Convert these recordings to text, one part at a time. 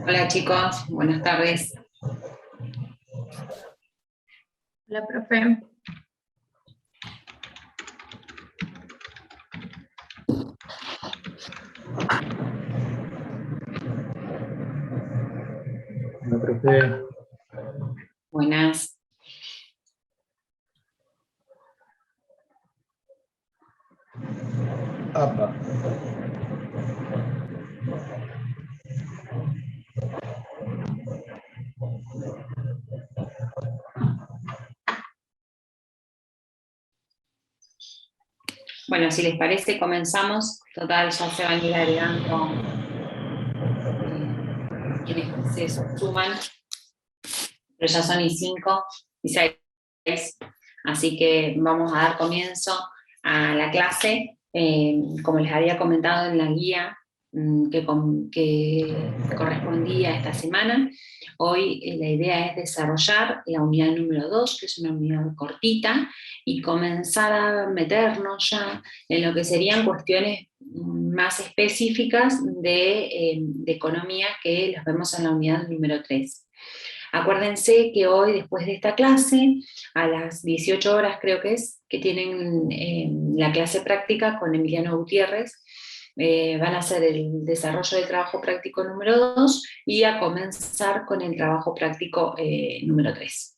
Hola chicos, buenas tardes. Hola, profe. Hola, profe. Buenas. Apa. Bueno, si les parece, comenzamos. Total, ya se van a ir agregando quienes se suman, pero ya son y 5 y 6. Así que vamos a dar comienzo a la clase. Como les había comentado en la guía que correspondía a esta semana, hoy la idea es desarrollar la unidad número 2, que es una unidad cortita, y comenzar a meternos ya en lo que serían cuestiones más específicas de economía que las vemos en la unidad número 3. Acuérdense que hoy, después de esta clase, a las 18 horas creo que es, que tienen la clase práctica con Emiliano Gutiérrez, van a hacer el desarrollo del trabajo práctico número 2 y a comenzar con el trabajo práctico número 3.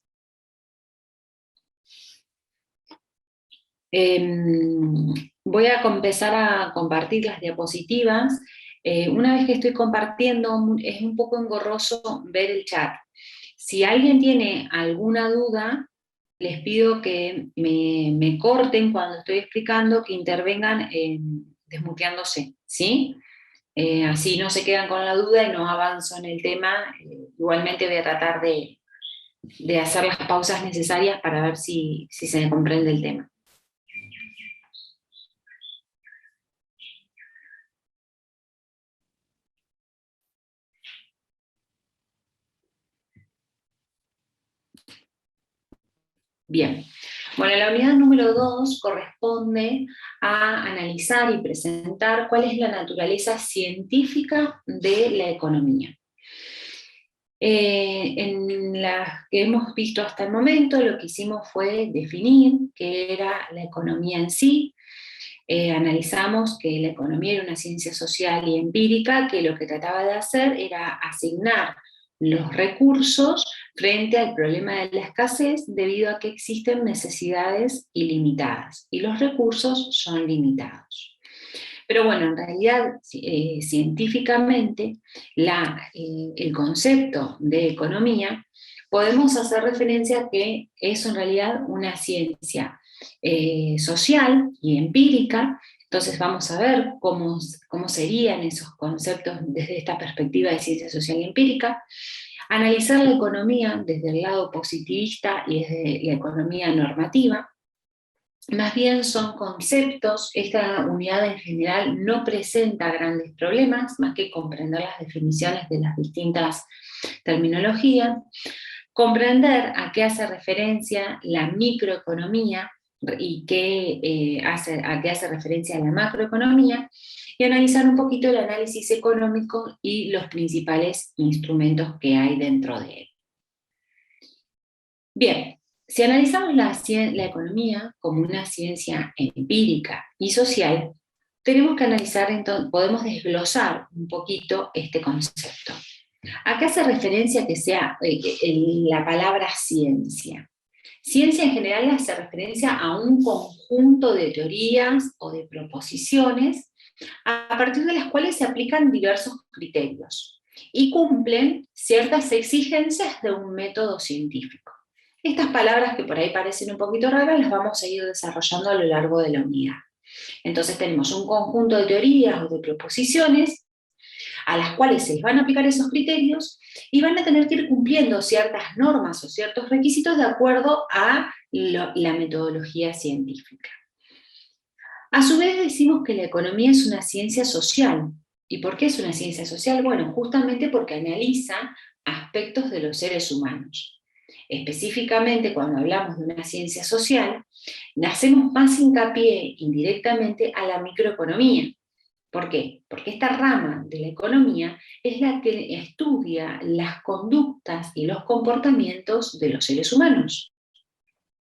Voy a empezar a compartir las diapositivas. Una vez que estoy compartiendo, es un poco engorroso ver el chat. Si alguien tiene alguna duda, les pido que me corten cuando estoy explicando, que intervengan desmuteándose, ¿sí? Así no se quedan con la duda y no avanzo en el tema. Igualmente voy a tratar de hacer las pausas necesarias para ver si se me comprende el tema. Bien, bueno, la unidad número 2 corresponde a analizar y presentar cuál es la naturaleza científica de la economía. En las que hemos visto hasta el momento, lo que hicimos fue definir qué era la economía en sí. Analizamos que la economía era una ciencia social y empírica, que lo que trataba de hacer era asignar los recursos frente al problema de la escasez, debido a que existen necesidades ilimitadas y los recursos son limitados. Pero bueno, en realidad, científicamente, el concepto de economía, podemos hacer referencia a que es en realidad una ciencia social y empírica. Entonces vamos a ver cómo serían esos conceptos desde esta perspectiva de ciencia social y empírica. Analizar la economía desde el lado positivista y desde la economía normativa. Más bien son conceptos. Esta unidad en general no presenta grandes problemas, más que comprender las definiciones de las distintas terminologías, comprender a qué hace referencia la microeconomía y a qué hace referencia la macroeconomía, y analizar un poquito el análisis económico y los principales instrumentos que hay dentro de él. Bien, si analizamos la economía como una ciencia empírica y social, tenemos que analizar, entonces, podemos desglosar un poquito este concepto. ¿A qué hace referencia que sea la palabra ciencia? Ciencia en general hace referencia a un conjunto de teorías o de proposiciones a partir de las cuales se aplican diversos criterios y cumplen ciertas exigencias de un método científico. Estas palabras que por ahí parecen un poquito raras las vamos a ir desarrollando a lo largo de la unidad. Entonces tenemos un conjunto de teorías o de proposiciones a las cuales se les van a aplicar esos criterios y van a tener que ir cumpliendo ciertas normas o ciertos requisitos de acuerdo a la metodología científica. A su vez decimos que la economía es una ciencia social. ¿Y por qué es una ciencia social? Bueno, justamente porque analiza aspectos de los seres humanos. Específicamente, cuando hablamos de una ciencia social, hacemos más hincapié indirectamente a la microeconomía, ¿Por qué? Porque esta rama de la economía es la que estudia las conductas y los comportamientos de los seres humanos.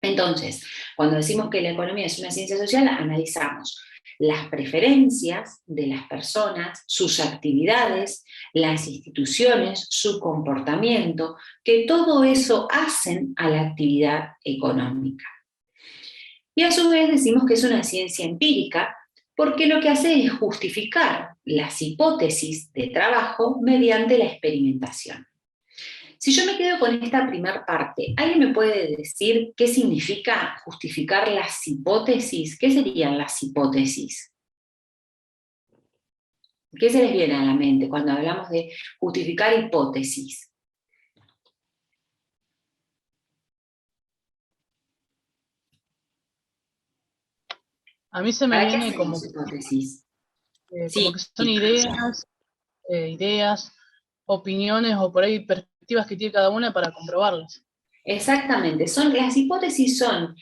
Entonces, cuando decimos que la economía es una ciencia social, analizamos las preferencias de las personas, sus actividades, las instituciones, su comportamiento, que todo eso hacen a la actividad económica. Y a su vez decimos que es una ciencia empírica, porque lo que hace es justificar las hipótesis de trabajo mediante la experimentación. Si yo me quedo con esta primera parte, ¿alguien me puede decir qué significa justificar las hipótesis? ¿Qué serían las hipótesis? ¿Qué se les viene a la mente cuando hablamos de justificar hipótesis? A mí se me ¿Para qué viene como, hacemos hipótesis? como Sí. que son ideas, opiniones o por ahí perspectivas que tiene cada una para comprobarlas. Exactamente, las hipótesis son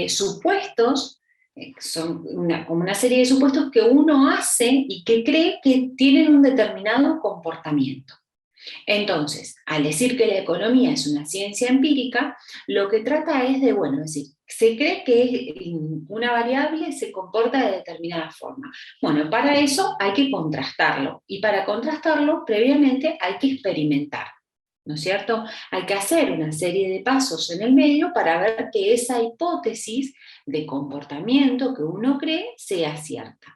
supuestos, son como una serie de supuestos que uno hace y que cree que tienen un determinado comportamiento. Entonces, al decir que la economía es una ciencia empírica, lo que trata es de, bueno, es decir, se cree que una variable se comporta de determinada forma. Bueno, para eso hay que contrastarlo, y para contrastarlo previamente hay que experimentar, ¿no es cierto? Hay que hacer una serie de pasos en el medio para ver que esa hipótesis de comportamiento que uno cree sea cierta.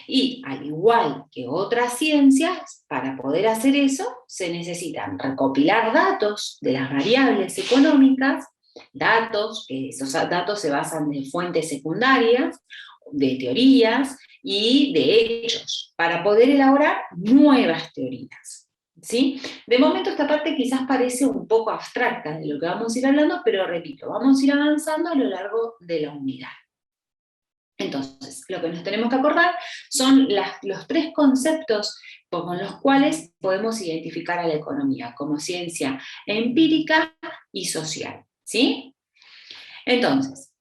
Y al igual que otras ciencias, para poder hacer eso se necesitan recopilar datos de las variables económicas, datos, que esos datos se basan de fuentes secundarias, de teorías y de hechos, para poder elaborar nuevas teorías. ¿Sí? De momento esta parte quizás parece un poco abstracta de lo que vamos a ir hablando, pero repito, vamos a ir avanzando a lo largo de la unidad. Entonces, lo que nos tenemos que acordar son los tres conceptos con los cuales podemos identificar a la economía, como ciencia empírica y social, ¿sí? Entonces,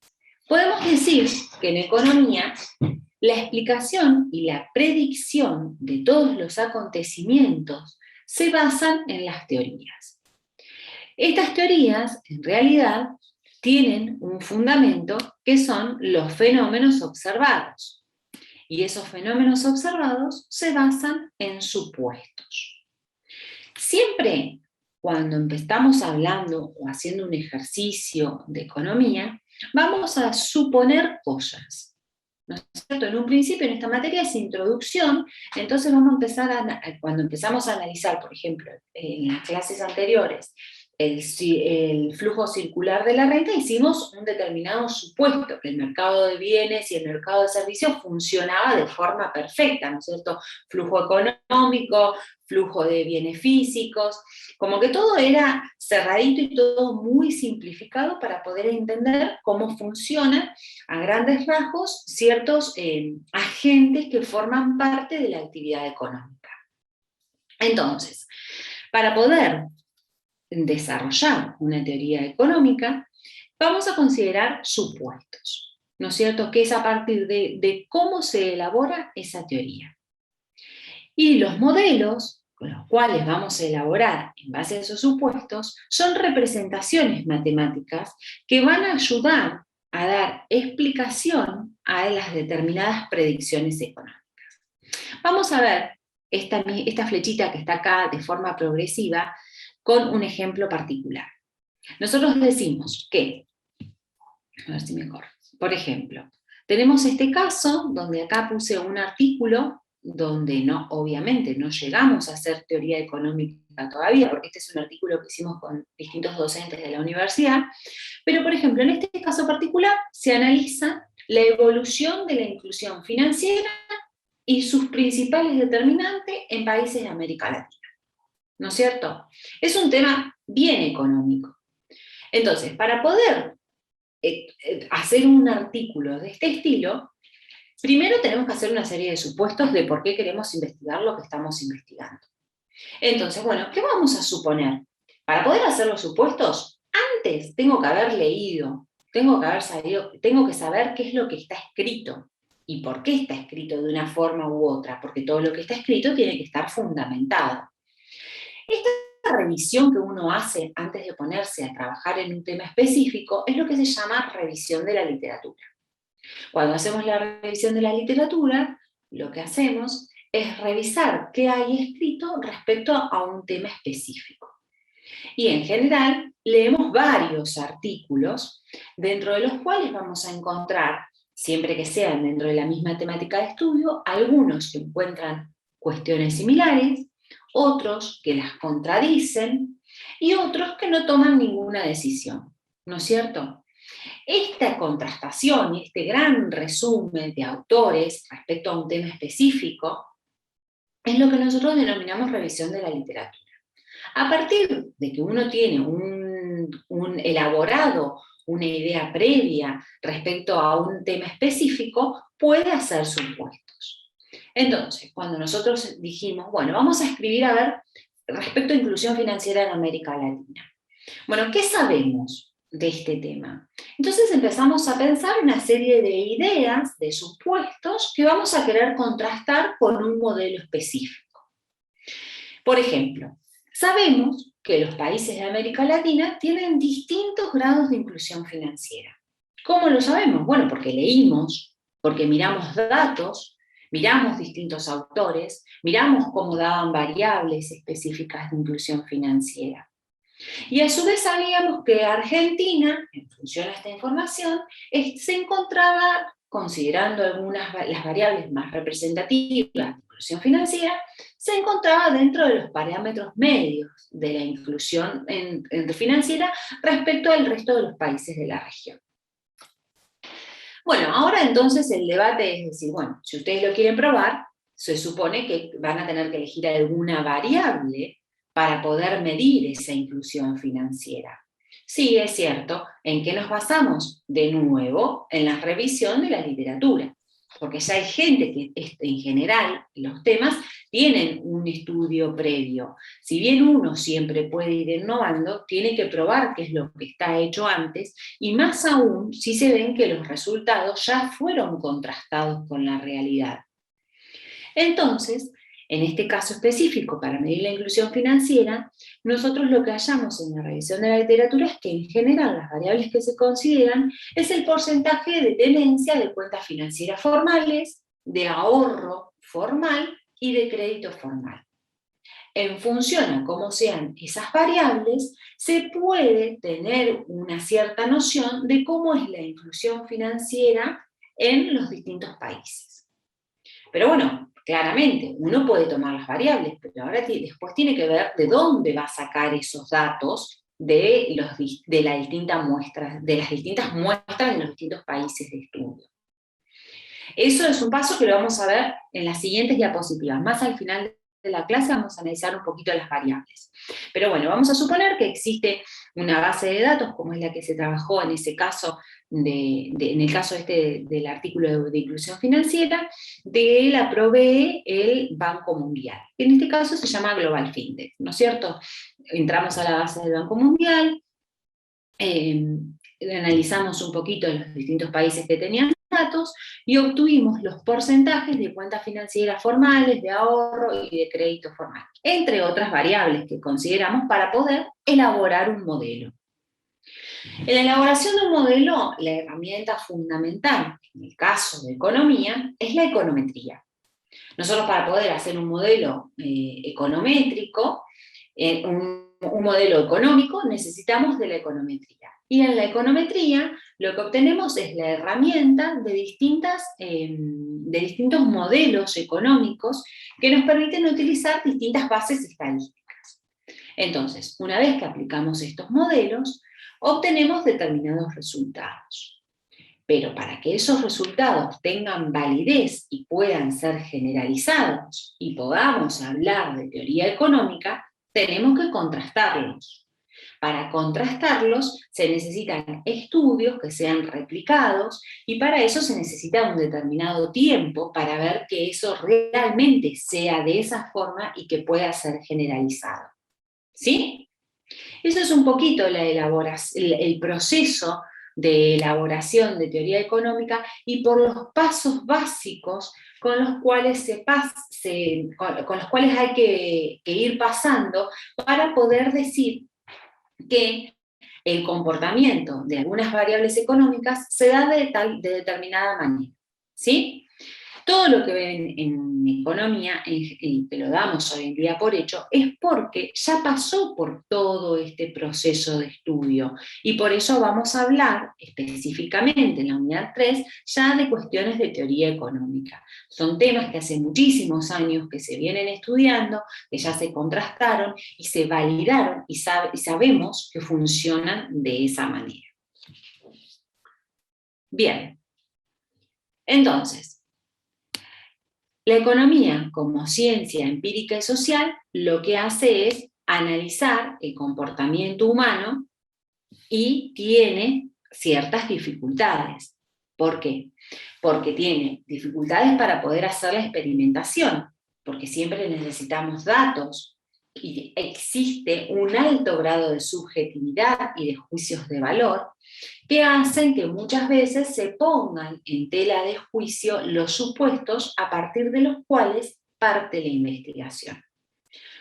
podemos decir que en economía la explicación y la predicción de todos los acontecimientos se basan en las teorías. Estas teorías, en realidad, tienen un fundamento que son los fenómenos observados. Y esos fenómenos observados se basan en supuestos. Siempre cuando estamos hablando o haciendo un ejercicio de economía, vamos a suponer cosas, ¿no es cierto? En un principio, en esta materia es introducción, entonces vamos a empezar cuando empezamos a analizar, por ejemplo, en las clases anteriores, el flujo circular de la renta, hicimos un determinado supuesto, que el mercado de bienes y el mercado de servicios funcionaba de forma perfecta, ¿no es cierto? Flujo económico, flujo de bienes físicos, como que todo era cerradito y todo muy simplificado para poder entender cómo funcionan a grandes rasgos ciertos agentes que forman parte de la actividad económica. Entonces, para poder desarrollar una teoría económica, vamos a considerar supuestos, ¿no es cierto? Que es a partir de cómo se elabora esa teoría. Y los modelos con los cuales vamos a elaborar en base a esos supuestos son representaciones matemáticas que van a ayudar a dar explicación a las determinadas predicciones económicas. Vamos a ver esta flechita que está acá de forma progresiva con un ejemplo particular. Nosotros decimos que, a ver si me corro, por ejemplo, tenemos este caso donde acá puse un artículo donde obviamente no llegamos a hacer teoría económica todavía, porque este es un artículo que hicimos con distintos docentes de la universidad, pero por ejemplo, en este caso particular se analiza la evolución de la inclusión financiera y sus principales determinantes en países de América Latina. ¿No es cierto? Es un tema bien económico. Entonces, para poder hacer un artículo de este estilo, primero tenemos que hacer una serie de supuestos de por qué queremos investigar lo que estamos investigando. Entonces, bueno, ¿qué vamos a suponer? Para poder hacer los supuestos, antes tengo que haber leído, tengo que saber qué es lo que está escrito. ¿Y por qué está escrito de una forma u otra? Porque todo lo que está escrito tiene que estar fundamentado. Esta revisión que uno hace antes de ponerse a trabajar en un tema específico es lo que se llama revisión de la literatura. Cuando hacemos la revisión de la literatura, lo que hacemos es revisar qué hay escrito respecto a un tema específico. Y en general leemos varios artículos, dentro de los cuales vamos a encontrar, siempre que sean dentro de la misma temática de estudio, algunos que encuentran cuestiones similares, otros que las contradicen y otros que no toman ninguna decisión, ¿no es cierto? Esta contrastación y este gran resumen de autores respecto a un tema específico es lo que nosotros denominamos revisión de la literatura. A partir de que uno tiene un elaborado, una idea previa respecto a un tema específico, puede hacer supuestos. Entonces, cuando nosotros dijimos, bueno, vamos a escribir a ver respecto a inclusión financiera en América Latina. Bueno, ¿qué sabemos de este tema? Entonces empezamos a pensar una serie de ideas, de supuestos, que vamos a querer contrastar con un modelo específico. Por ejemplo, sabemos que los países de América Latina tienen distintos grados de inclusión financiera. ¿Cómo lo sabemos? Bueno, porque leímos, porque miramos datos, miramos distintos autores, miramos cómo daban variables específicas de inclusión financiera. Y a su vez sabíamos que Argentina, en función a esta información, se encontraba, considerando las variables más representativas de inclusión financiera, se encontraba dentro de los parámetros medios de la inclusión financiera respecto al resto de los países de la región. Bueno, ahora entonces el debate es decir, bueno, si ustedes lo quieren probar, se supone que van a tener que elegir alguna variable para poder medir esa inclusión financiera. Sí, es cierto. ¿En qué nos basamos? De nuevo, en la revisión de la literatura. Porque ya hay gente que, en general, los temas tienen un estudio previo. Si bien uno siempre puede ir innovando, tiene que probar qué es lo que está hecho antes, y más aún si se ven que los resultados ya fueron contrastados con la realidad. Entonces, en este caso específico, para medir la inclusión financiera, nosotros lo que hallamos en la revisión de la literatura es que en general las variables que se consideran es el porcentaje de tenencia de cuentas financieras formales, de ahorro formal y de crédito formal. En función a cómo sean esas variables, se puede tener una cierta noción de cómo es la inclusión financiera en los distintos países. Pero bueno, claramente, uno puede tomar las variables, pero ahora después tiene que ver de dónde va a sacar esos datos de las distintas muestras en los distintos países de estudio. Eso es un paso que lo vamos a ver en las siguientes diapositivas. Más al final de la clase vamos a analizar un poquito las variables. Pero bueno, vamos a suponer que existe una base de datos, como es la que se trabajó en ese caso, en el caso del artículo de inclusión financiera, de la provee el Banco Mundial. En este caso se llama Global Findex, ¿no es cierto? Entramos a la base del Banco Mundial, analizamos un poquito los distintos países que tenían datos y obtuvimos los porcentajes de cuentas financieras formales, de ahorro y de crédito formal, entre otras variables que consideramos para poder elaborar un modelo. En la elaboración de un modelo, la herramienta fundamental, en el caso de economía, es la econometría. Nosotros para poder hacer un modelo econométrico, un modelo económico, necesitamos de la econometría. Y en la econometría lo que obtenemos es la herramienta de distintos modelos económicos que nos permiten utilizar distintas bases estadísticas. Entonces, una vez que aplicamos estos modelos, obtenemos determinados resultados. Pero para que esos resultados tengan validez y puedan ser generalizados y podamos hablar de teoría económica, tenemos que contrastarlos. Para contrastarlos se necesitan estudios que sean replicados y para eso se necesita un determinado tiempo para ver que eso realmente sea de esa forma y que pueda ser generalizado. ¿Sí? Eso es un poquito el proceso de elaboración de teoría económica y por los pasos básicos con los cuales, con los cuales hay que ir pasando para poder decir que el comportamiento de algunas variables económicas se da de determinada manera, ¿sí? Todo lo que ven en economía, y que lo damos hoy en día por hecho, es porque ya pasó por todo este proceso de estudio. Y por eso vamos a hablar específicamente en la unidad 3 ya de cuestiones de teoría económica. Son temas que hace muchísimos años que se vienen estudiando, que ya se contrastaron y se validaron y sabemos que funcionan de esa manera. Bien, entonces, la economía, como ciencia empírica y social, lo que hace es analizar el comportamiento humano y tiene ciertas dificultades. ¿Por qué? Porque tiene dificultades para poder hacer la experimentación, porque siempre necesitamos datos y existe un alto grado de subjetividad y de juicios de valor que hacen que muchas veces se pongan en tela de juicio los supuestos a partir de los cuales parte la investigación.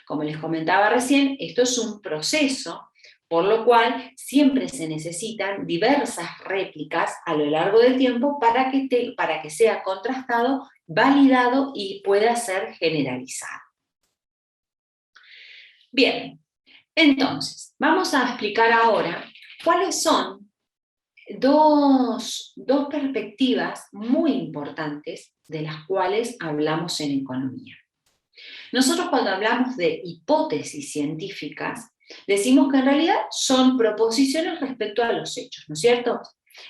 Como les comentaba recién, esto es un proceso, por lo cual siempre se necesitan diversas réplicas a lo largo del tiempo para que sea contrastado, validado y pueda ser generalizado. Bien, entonces, vamos a explicar ahora cuáles son dos perspectivas muy importantes de las cuales hablamos en economía. Nosotros cuando hablamos de hipótesis científicas, decimos que en realidad son proposiciones respecto a los hechos, ¿no es cierto?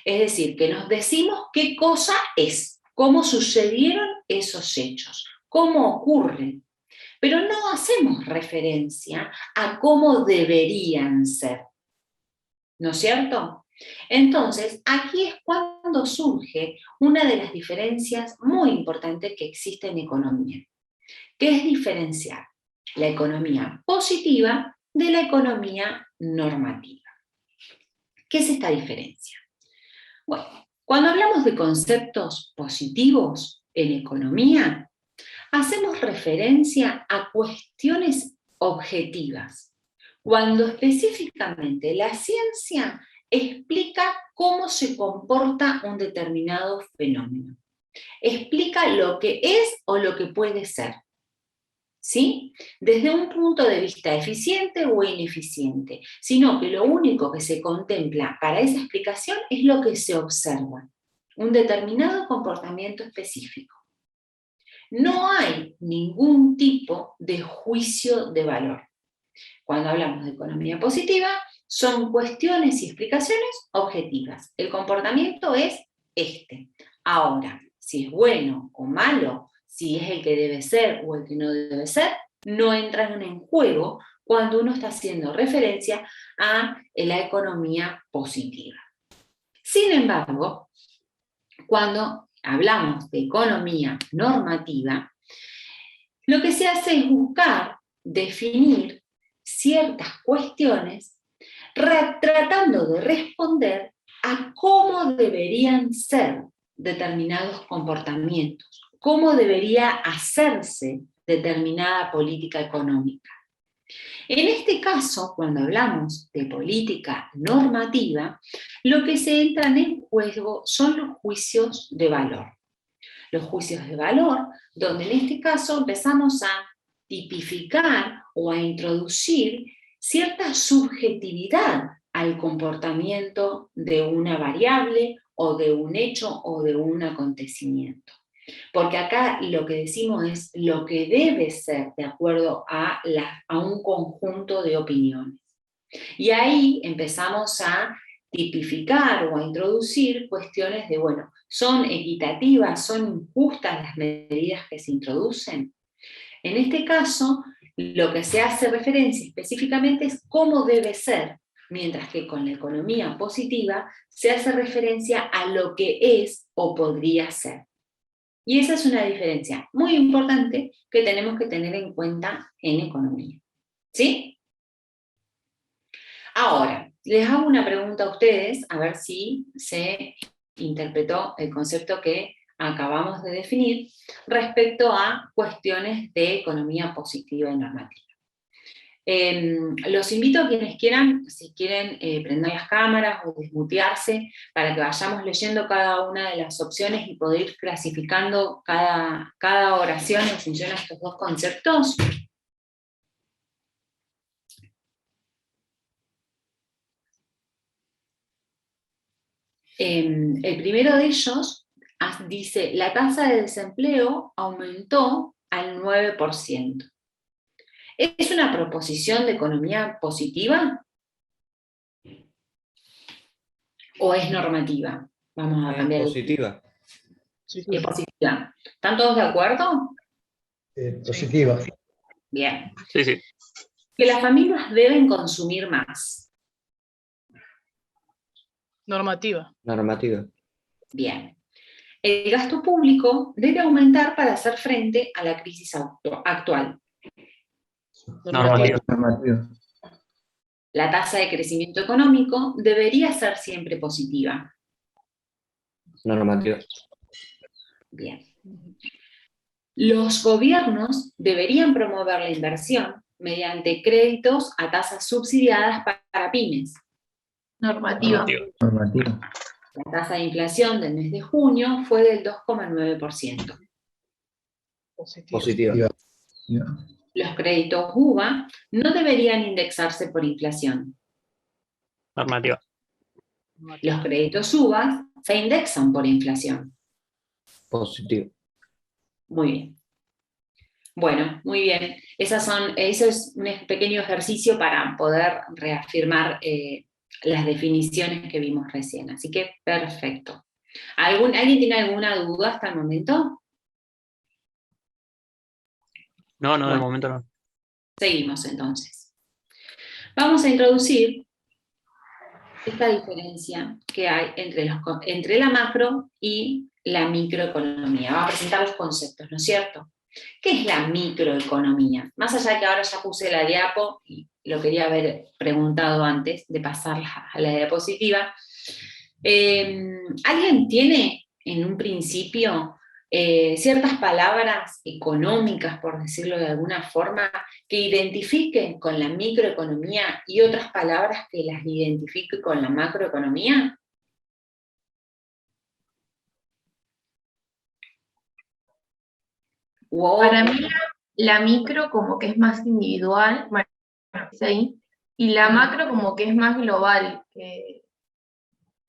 Es decir, que nos decimos qué cosa es, cómo sucedieron esos hechos, cómo ocurren, pero no hacemos referencia a cómo deberían ser, ¿no es cierto? Entonces, aquí es cuando surge una de las diferencias muy importantes que existe en economía, que es diferenciar la economía positiva de la economía normativa. ¿Qué es esta diferencia? Bueno, cuando hablamos de conceptos positivos en economía, hacemos referencia a cuestiones objetivas, cuando específicamente la ciencia explica cómo se comporta un determinado fenómeno. Explica lo que es o lo que puede ser, ¿sí? Desde un punto de vista eficiente o ineficiente, sino que lo único que se contempla para esa explicación es lo que se observa, un determinado comportamiento específico. No hay ningún tipo de juicio de valor. Cuando hablamos de economía positiva, son cuestiones y explicaciones objetivas. El comportamiento es este. Ahora, si es bueno o malo, si es el que debe ser o el que no debe ser, no entran en juego cuando uno está haciendo referencia a la economía positiva. Sin embargo, cuando hablamos de economía normativa, lo que se hace es buscar definir ciertas cuestiones tratando de responder a cómo deberían ser determinados comportamientos, cómo debería hacerse determinada política económica. En este caso, cuando hablamos de política normativa, lo que se entran en juego son los juicios de valor. Los juicios de valor, donde en este caso empezamos a tipificar o a introducir cierta subjetividad al comportamiento de una variable o de un hecho o de un acontecimiento. Porque acá lo que decimos es lo que debe ser de acuerdo a un conjunto de opiniones. Y ahí empezamos a tipificar o a introducir cuestiones de, bueno, ¿son equitativas, son injustas las medidas que se introducen? En este caso, lo que se hace referencia específicamente es cómo debe ser, mientras que con la economía positiva se hace referencia a lo que es o podría ser. Y esa es una diferencia muy importante que tenemos que tener en cuenta en economía. ¿Sí? Ahora, les hago una pregunta a ustedes, a ver si se interpretó el concepto que acabamos de definir respecto a cuestiones de economía positiva y normativa. Los invito a quienes quieran, si quieren prender las cámaras o desmutearse, para que vayamos leyendo cada una de las opciones y poder ir clasificando cada oración en función a estos dos conceptos. El primero de ellos dice, la tasa de desempleo aumentó al 9%. ¿Es una proposición de economía positiva? ¿O es normativa? Vamos a cambiar. Positiva. Es positiva. ¿Están todos de acuerdo? Positiva. Bien. Sí, sí. Que las familias deben consumir más. Normativa. Normativa. Bien. El gasto público debe aumentar para hacer frente a la crisis actual. Normativa. Normativa. La tasa de crecimiento económico debería ser siempre positiva. Normativa. Bien. Los gobiernos deberían promover la inversión mediante créditos a tasas subsidiadas para pymes. Normativa. Normativa. La tasa de inflación del mes de junio fue del 2,9%. Positiva. Los créditos UVA no deberían indexarse por inflación. Normativa. Los créditos UVA se indexan por inflación. Positiva. Muy bien. Bueno, muy bien. Eso es un pequeño ejercicio para poder reafirmar las definiciones que vimos recién. Así que, perfecto. ¿Alguien tiene alguna duda hasta el momento? No, de Bueno. momento no. Seguimos entonces. Vamos a introducir esta diferencia que hay entre la macro y la microeconomía. Vamos a presentar los conceptos, ¿no es cierto? ¿Qué es la microeconomía? Más allá de que ahora ya puse la diapo, y lo quería haber preguntado antes de pasar a la diapositiva. ¿Alguien tiene en un principio ciertas palabras económicas, por decirlo de alguna forma, que identifiquen con la microeconomía y otras palabras que las identifiquen con la macroeconomía? Para mí la micro como que es más individual, bueno, es ahí, y la macro como que es más global, que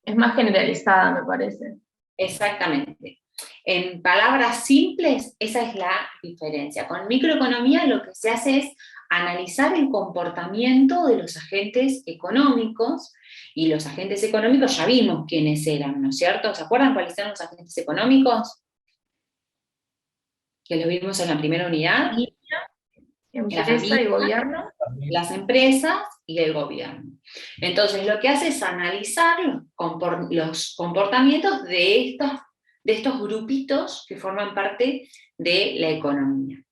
es más generalizada, me parece. Exactamente. En palabras simples, esa es la diferencia. Con microeconomía lo que se hace es analizar el comportamiento de los agentes económicos, y los agentes económicos ya vimos quiénes eran, ¿no es cierto? ¿Se acuerdan cuáles eran los agentes económicos? Que los vimos en la primera unidad. Empresa y gobierno. Las empresas y el gobierno. Entonces lo que hace es analizar los comportamientos de estos grupitos que forman parte de la economía.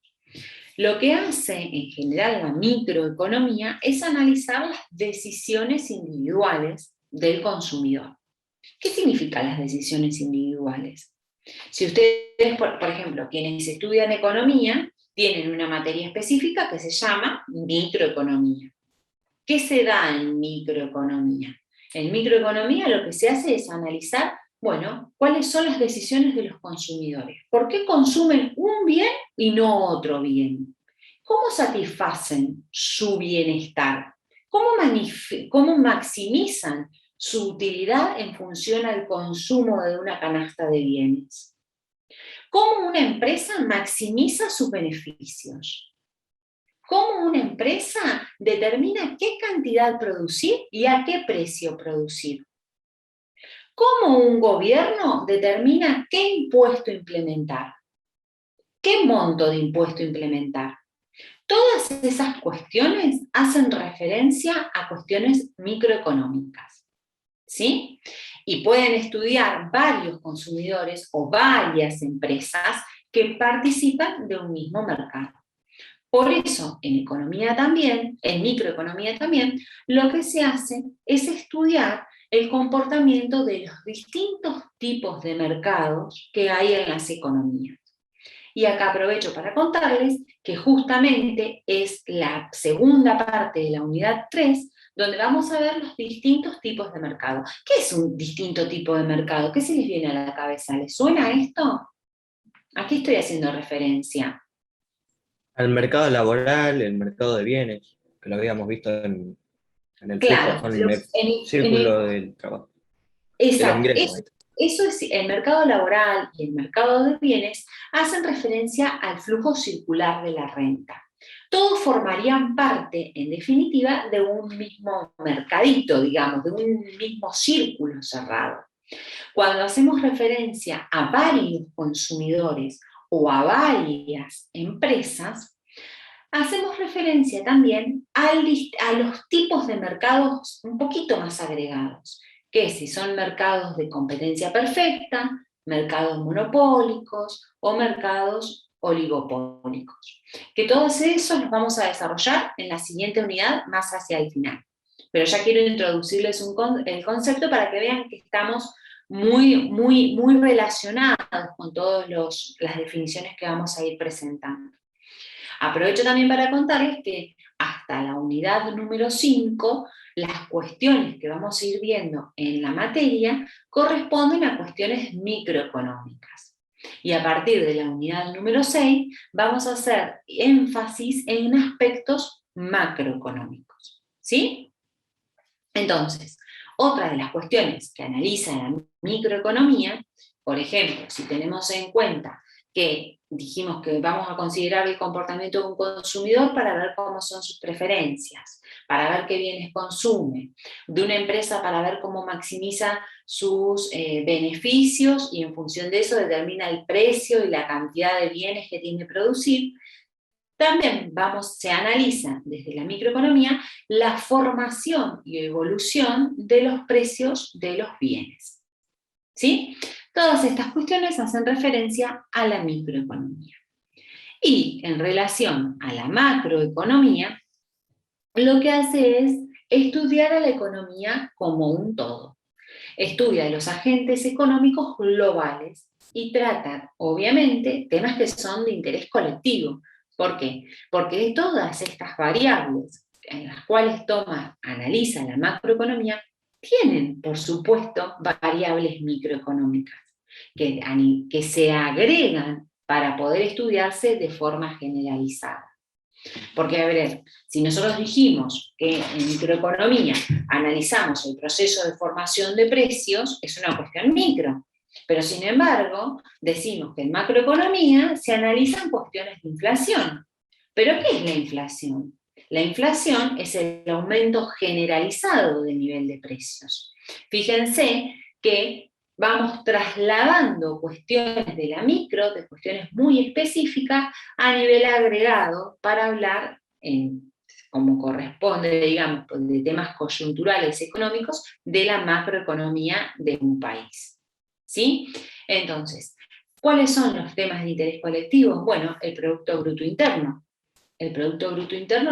Lo que hace en general la microeconomía es analizar las decisiones individuales del consumidor. ¿Qué significan las decisiones individuales? Si ustedes, por ejemplo, quienes estudian economía, tienen una materia específica que se llama microeconomía. ¿Qué se da en microeconomía? En microeconomía lo que se hace es analizar, bueno, cuáles son las decisiones de los consumidores. ¿Por qué consumen un bien y no otro bien? ¿Cómo satisfacen su bienestar? ¿Cómo maximizan su utilidad en función al consumo de una canasta de bienes? ¿Cómo una empresa maximiza sus beneficios? ¿Cómo una empresa determina qué cantidad producir y a qué precio producir? ¿Cómo un gobierno determina qué impuesto implementar? ¿Qué monto de impuesto implementar? Todas esas cuestiones hacen referencia a cuestiones microeconómicas, ¿sí? Y pueden estudiar varios consumidores o varias empresas que participan de un mismo mercado. Por eso, en economía también, en microeconomía también, lo que se hace es estudiar el comportamiento de los distintos tipos de mercados que hay en las economías. Y acá aprovecho para contarles que justamente es la segunda parte de la unidad 3, donde vamos a ver los distintos tipos de mercado. ¿Qué es un distinto tipo de mercado? ¿Qué se les viene a la cabeza? ¿Les suena esto? ¿A qué estoy haciendo referencia? Al mercado laboral, el mercado de bienes, que lo habíamos visto en el flujo, Claro, en el círculo del trabajo, de los exacto, ingresos. eso es el mercado laboral y el mercado de bienes hacen referencia al flujo circular de la renta. Todos formarían parte, en definitiva, de un mismo mercadito, digamos, de un mismo círculo cerrado. Cuando hacemos referencia a varios consumidores o a varias empresas, hacemos referencia también a los tipos de mercados un poquito más agregados, que si son mercados de competencia perfecta, mercados monopólicos o mercados oligopólicos. Que todos esos los vamos a desarrollar en la siguiente unidad más hacia el final. Pero ya quiero introducirles el concepto para que vean que estamos muy relacionados con todas las definiciones que vamos a ir presentando. Aprovecho también para contarles que hasta la unidad número 5, las cuestiones que vamos a ir viendo en la materia corresponden a cuestiones microeconómicas. Y a partir de la unidad número 6 vamos a hacer énfasis en aspectos macroeconómicos. ¿Sí? Entonces, otra de las cuestiones que analiza la microeconomía, por ejemplo, si tenemos en cuenta que dijimos que vamos a considerar el comportamiento de un consumidor para ver cómo son sus preferencias, para ver qué bienes consume, de una empresa para ver cómo maximiza sus beneficios y en función de eso determina el precio y la cantidad de bienes que tiene que producir. También se analiza desde la microeconomía la formación y evolución de los precios de los bienes. ¿Sí? Todas estas cuestiones hacen referencia a la microeconomía. Y en relación a la macroeconomía, lo que hace es estudiar a la economía como un todo. Estudia los agentes económicos globales y trata, obviamente, temas que son de interés colectivo. ¿Por qué? Porque de todas estas variables en las cuales analiza la macroeconomía, tienen, por supuesto, variables microeconómicas que se agregan para poder estudiarse de forma generalizada. Porque, a ver, si nosotros dijimos que en microeconomía analizamos el proceso de formación de precios, es una cuestión micro. Pero, sin embargo, decimos que en macroeconomía se analizan cuestiones de inflación. ¿Pero qué es la inflación? La inflación es el aumento generalizado del nivel de precios. Fíjense que vamos trasladando cuestiones de la micro, de cuestiones muy específicas, a nivel agregado para hablar, como corresponde, digamos, de temas coyunturales económicos, de la macroeconomía de un país. ¿Sí? Entonces, ¿cuáles son los temas de interés colectivo? Bueno, el Producto Bruto Interno. El Producto Bruto Interno,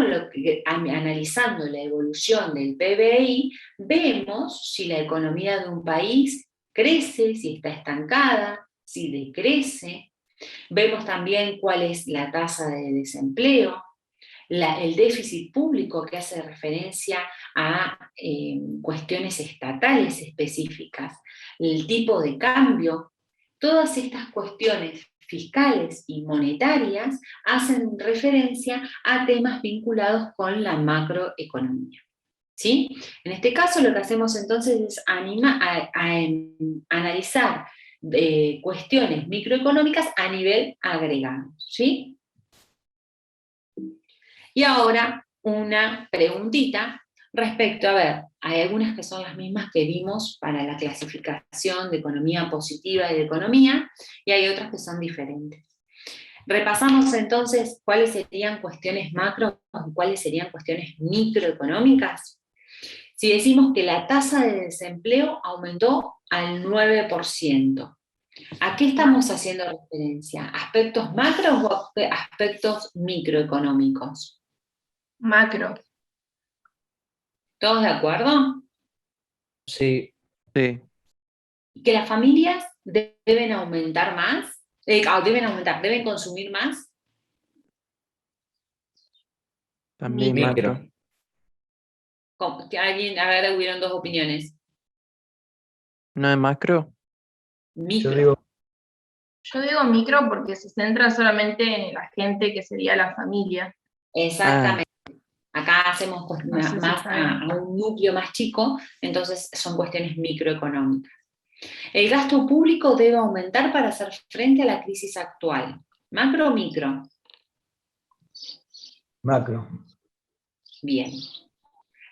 analizando la evolución del PBI, vemos si la economía de un país crece, si está estancada, si decrece. Vemos también cuál es la tasa de desempleo, el déficit público que hace referencia a cuestiones estatales específicas, el tipo de cambio. Todas estas cuestiones fiscales y monetarias hacen referencia a temas vinculados con la macroeconomía. ¿Sí? En este caso lo que hacemos entonces es analizar cuestiones microeconómicas a nivel agregado. ¿Sí? Y ahora una preguntita respecto, a ver, hay algunas que son las mismas que vimos para la clasificación de economía positiva y de economía, y hay otras que son diferentes. Repasamos entonces cuáles serían cuestiones macro y cuáles serían cuestiones microeconómicas. Si decimos que la tasa de desempleo aumentó al 9%, ¿A qué estamos haciendo referencia? ¿Aspectos macro o aspectos microeconómicos? Macro. ¿Todos de acuerdo? Sí, Sí. ¿Que las familias deben aumentar más? ¿Deben consumir más? También Micro. macro. Que alguien, a ver, hubieron dos opiniones. ¿No es macro? Micro. Yo digo, Yo digo micro porque se centra solamente en la gente que sería la familia. Exactamente. Acá hacemos No sé si más está bien. a un núcleo más chico, entonces son cuestiones microeconómicas. El gasto público debe aumentar para hacer frente a la crisis actual. ¿Macro o micro? macro. Bien.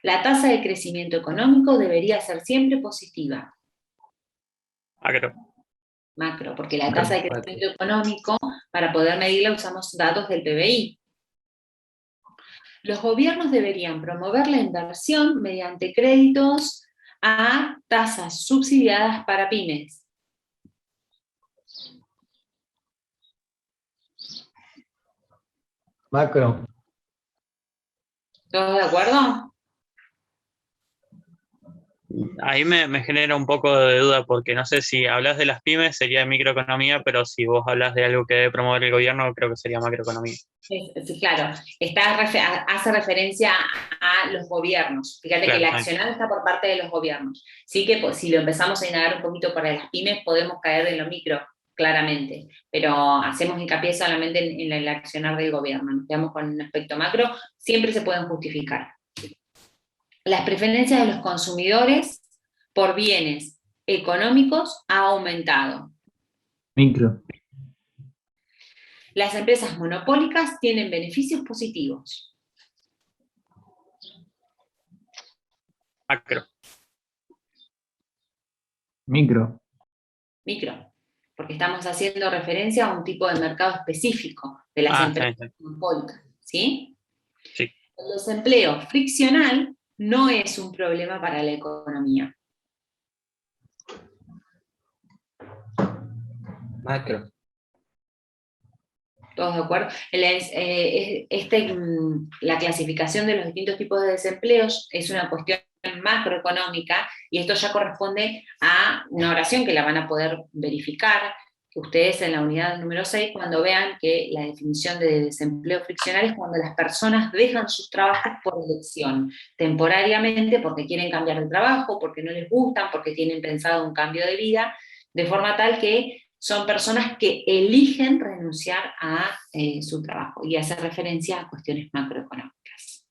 La tasa de crecimiento económico debería ser siempre positiva. Macro. Macro, porque la tasa de crecimiento económico, para poder medirla usamos datos del PBI. Los gobiernos deberían promover la inversión mediante créditos a tasas subsidiadas para pymes. Macro. ¿Todos de acuerdo? Ahí me genera un poco de duda porque no sé si hablas de las pymes sería de microeconomía, pero si vos hablas de algo que debe promover el gobierno, creo que sería macroeconomía. Sí, claro, hace referencia a los gobiernos. Fíjate que el Claro, accionar está por parte de los gobiernos. Sí que pues, si lo empezamos a indagar un poquito para las pymes, podemos caer en lo micro, claramente, pero hacemos hincapié solamente en el accionar del gobierno. Nos quedamos con un aspecto macro, siempre se pueden justificar. Las preferencias de los consumidores por bienes económicos ha aumentado. Micro. Las empresas monopólicas tienen beneficios positivos. macro. Micro. Micro, porque estamos haciendo referencia a un tipo de mercado específico de las empresas Está bien. monopólicas, ¿sí? Sí. El desempleo friccional no es un problema para la economía. macro. ¿Todos de acuerdo? La clasificación de los distintos tipos de desempleos es una cuestión macroeconómica y esto ya corresponde a una oración que la van a poder verificar, que ustedes en la unidad número 6, cuando vean que la definición de desempleo friccional es cuando las personas dejan sus trabajos por elección, temporariamente porque quieren cambiar de trabajo, porque no les gustan, porque tienen pensado un cambio de vida, de forma tal que son personas que eligen renunciar a su trabajo y hace referencia a cuestiones macroeconómicas.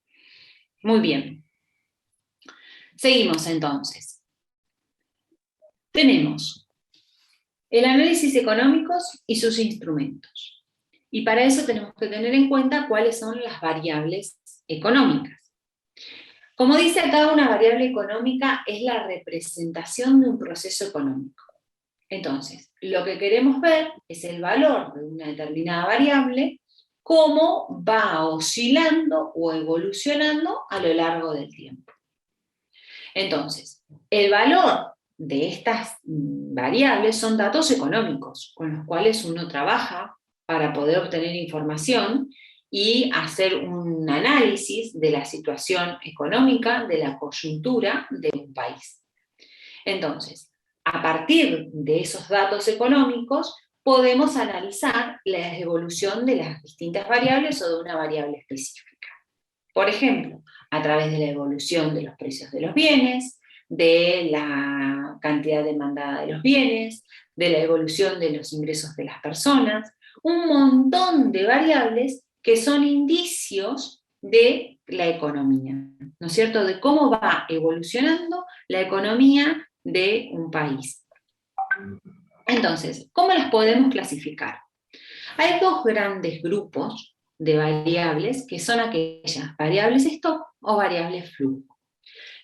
Muy bien. Seguimos entonces. Tenemos el análisis económicos y sus instrumentos. Y para eso tenemos que tener en cuenta cuáles son las variables económicas. Como dice acá, una variable económica es la representación de un proceso económico. Entonces, lo que queremos ver es el valor de una determinada variable, cómo va oscilando o evolucionando a lo largo del tiempo. Entonces, el valor de estas variables son datos económicos, con los cuales uno trabaja para poder obtener información y hacer un análisis de la situación económica, de la coyuntura de un país. Entonces, a partir de esos datos económicos, podemos analizar la evolución de las distintas variables o de una variable específica. Por ejemplo, a través de la evolución de los precios de los bienes, de la cantidad demandada de los bienes, de la evolución de los ingresos de las personas, un montón de variables que son indicios de la economía, ¿no es cierto?, de cómo va evolucionando la economía de un país. Entonces, ¿cómo las podemos clasificar? Hay dos grandes grupos de variables que son aquellas variables stock o variables flujo.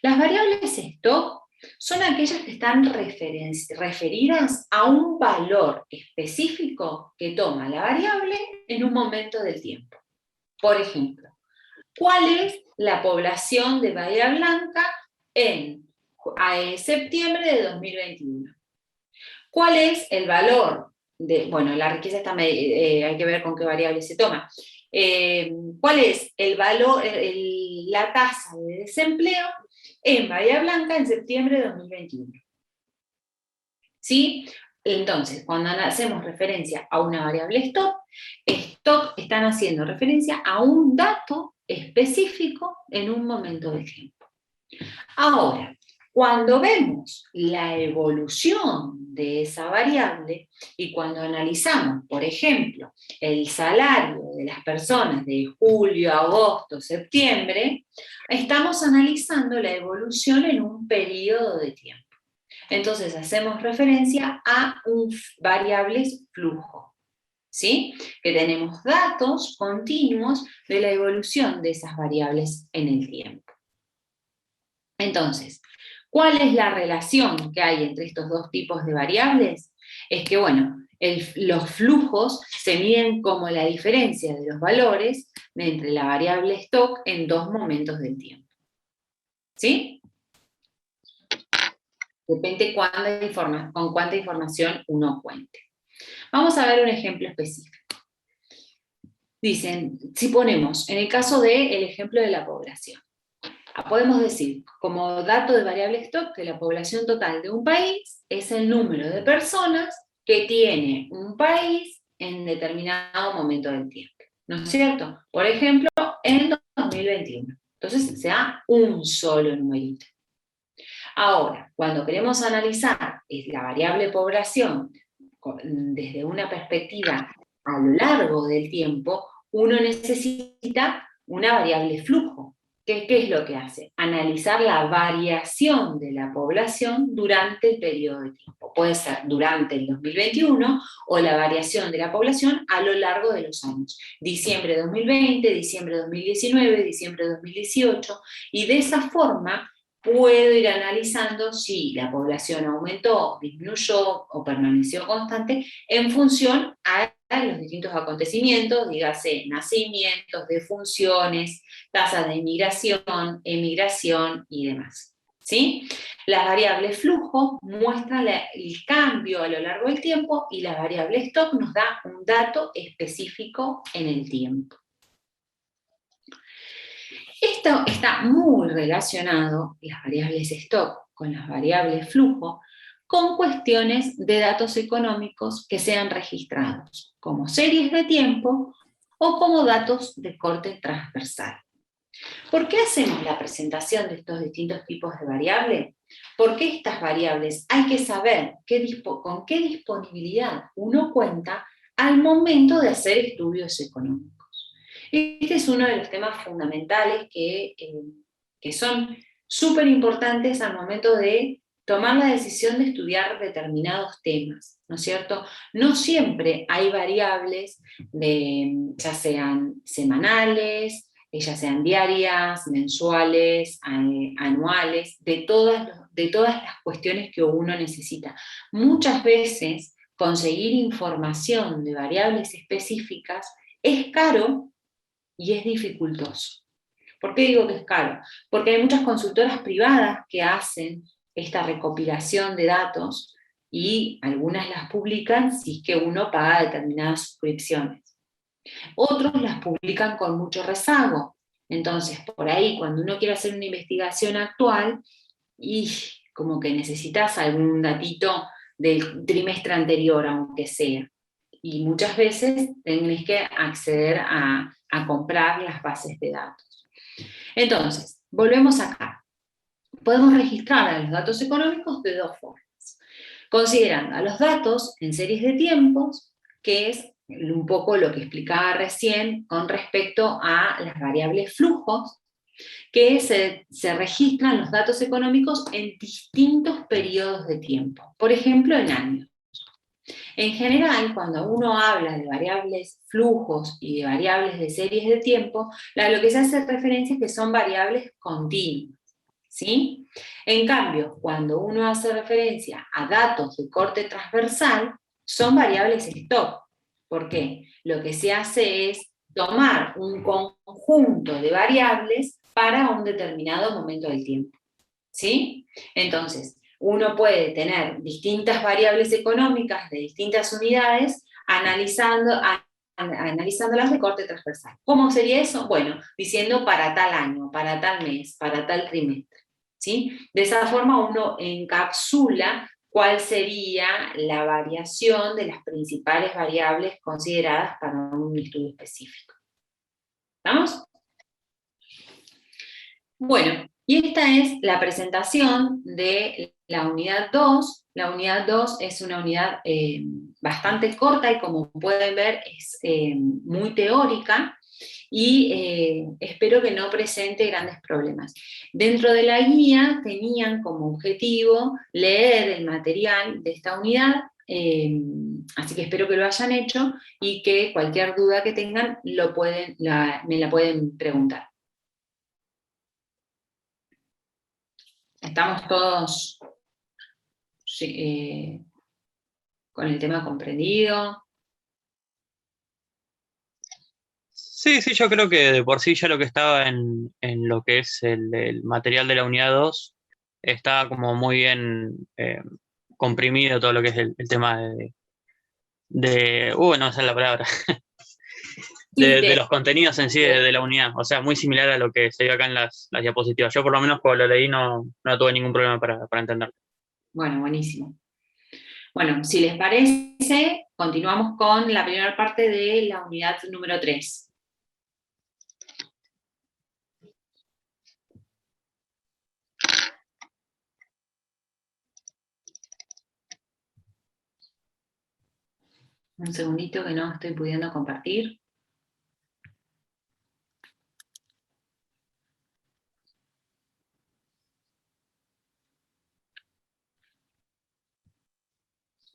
Las variables stock son aquellas que están referidas a un valor específico que toma la variable en un momento del tiempo. Por ejemplo, ¿cuál es la población de Bahía Blanca en septiembre de 2021? ¿Cuál es el valor bueno, la riqueza está, hay que ver con qué variable se toma. ¿Cuál es el valor, la tasa de desempleo en Bahía Blanca en septiembre de 2021? ¿Sí? Entonces, cuando hacemos referencia a una variable stock están haciendo referencia a un dato específico en un momento de tiempo. Ahora, cuando vemos la evolución de esa variable y cuando analizamos, por ejemplo, el salario de las personas de julio, agosto, septiembre, estamos analizando la evolución en un periodo de tiempo. Entonces hacemos referencia a variables flujo, ¿sí? Que tenemos datos continuos de la evolución de esas variables en el tiempo. Entonces, ¿cuál es la relación que hay entre estos dos tipos de variables? Es que, bueno, los flujos se miden como la diferencia de los valores entre la variable stock en dos momentos del tiempo. ¿Sí? Depende con cuánta información uno cuente. Vamos a ver un ejemplo específico. Dicen, si ponemos, en el caso del ejemplo de la población, podemos decir, como dato de variable stock, que la población total de un país es el número de personas que tiene un país en determinado momento del tiempo. ¿No es cierto? Por ejemplo, en 2021. Entonces, se da un solo numerito. Ahora, cuando queremos analizar la variable población desde una perspectiva a lo largo del tiempo, uno necesita una variable flujo. ¿Qué es lo que hace? Analizar la variación de la población durante el periodo de tiempo. Puede ser durante el 2021 o la variación de la población a lo largo de los años. Diciembre de 2020, diciembre de 2019, diciembre de 2018, y de esa forma puedo ir analizando si la población aumentó, disminuyó o permaneció constante en función a los distintos acontecimientos, dígase nacimientos, defunciones, tasas de inmigración, emigración y demás. ¿Sí? Las variables flujo muestran el cambio a lo largo del tiempo y la variable stock nos da un dato específico en el tiempo. Esto está muy relacionado, las variables stock con las variables flujo, con cuestiones de datos económicos que sean registrados, como series de tiempo o como datos de corte transversal. ¿Por qué hacemos la presentación de estos distintos tipos de variables? Porque estas variables hay que saber con qué disponibilidad uno cuenta al momento de hacer estudios económicos. Este es uno de los temas fundamentales que son súper importantes al momento de tomar la decisión de estudiar determinados temas, ¿no es cierto? No siempre hay variables, ya sean semanales, ya sean diarias, mensuales, anuales, de todas las cuestiones que uno necesita. Muchas veces conseguir información de variables específicas es caro y es dificultoso. ¿Por qué digo que es caro? Porque hay muchas consultoras privadas que hacen esta recopilación de datos y algunas las publican si es que uno paga determinadas suscripciones. Otros las publican con mucho rezago. Entonces, por ahí, cuando uno quiere hacer una investigación actual, y como que necesitas algún datito del trimestre anterior, aunque sea. Y muchas veces tenés que acceder a comprar las bases de datos. Entonces, volvemos acá. Podemos registrar a los datos económicos de dos formas. Considerando a los datos en series de tiempos, que es un poco lo que explicaba recién con respecto a las variables flujos, que se registran los datos económicos en distintos periodos de tiempo, por ejemplo en años. En general, cuando uno habla de variables flujos y de variables de series de tiempo, lo que se hace referencia es que son variables continuas, ¿sí? En cambio, cuando uno hace referencia a datos de corte transversal, son variables stock. ¿Por qué? Lo que se hace es tomar un conjunto de variables para un determinado momento del tiempo, ¿sí? Entonces, uno puede tener distintas variables económicas de distintas unidades analizándolas de corte transversal. ¿Cómo sería eso? Bueno, diciendo para tal año, para tal mes, para tal trimestre, ¿sí? De esa forma uno encapsula cuál sería la variación de las principales variables consideradas para un estudio específico. ¿Estamos? Bueno, y esta es la presentación de la unidad 2. La unidad 2 es una unidad bastante corta y como pueden ver es muy teórica y espero que no presente grandes problemas. Dentro de la guía tenían como objetivo leer el material de esta unidad, así que espero que lo hayan hecho y que cualquier duda que tengan me la pueden preguntar. ¿Estamos todos con el tema comprendido? Sí, sí, yo creo que de por sí ya lo que estaba en lo que es el material de la unidad 2 está como muy bien comprimido todo lo que es el tema no sé la palabra, de los contenidos en sí de la unidad, o sea, muy similar a lo que se dio acá en las diapositivas. Yo por lo menos cuando lo leí no tuve ningún problema para entenderlo. Bueno, buenísimo. Bueno, si les parece, continuamos con la primera parte de la unidad número 3. Un segundito que no estoy pudiendo compartir.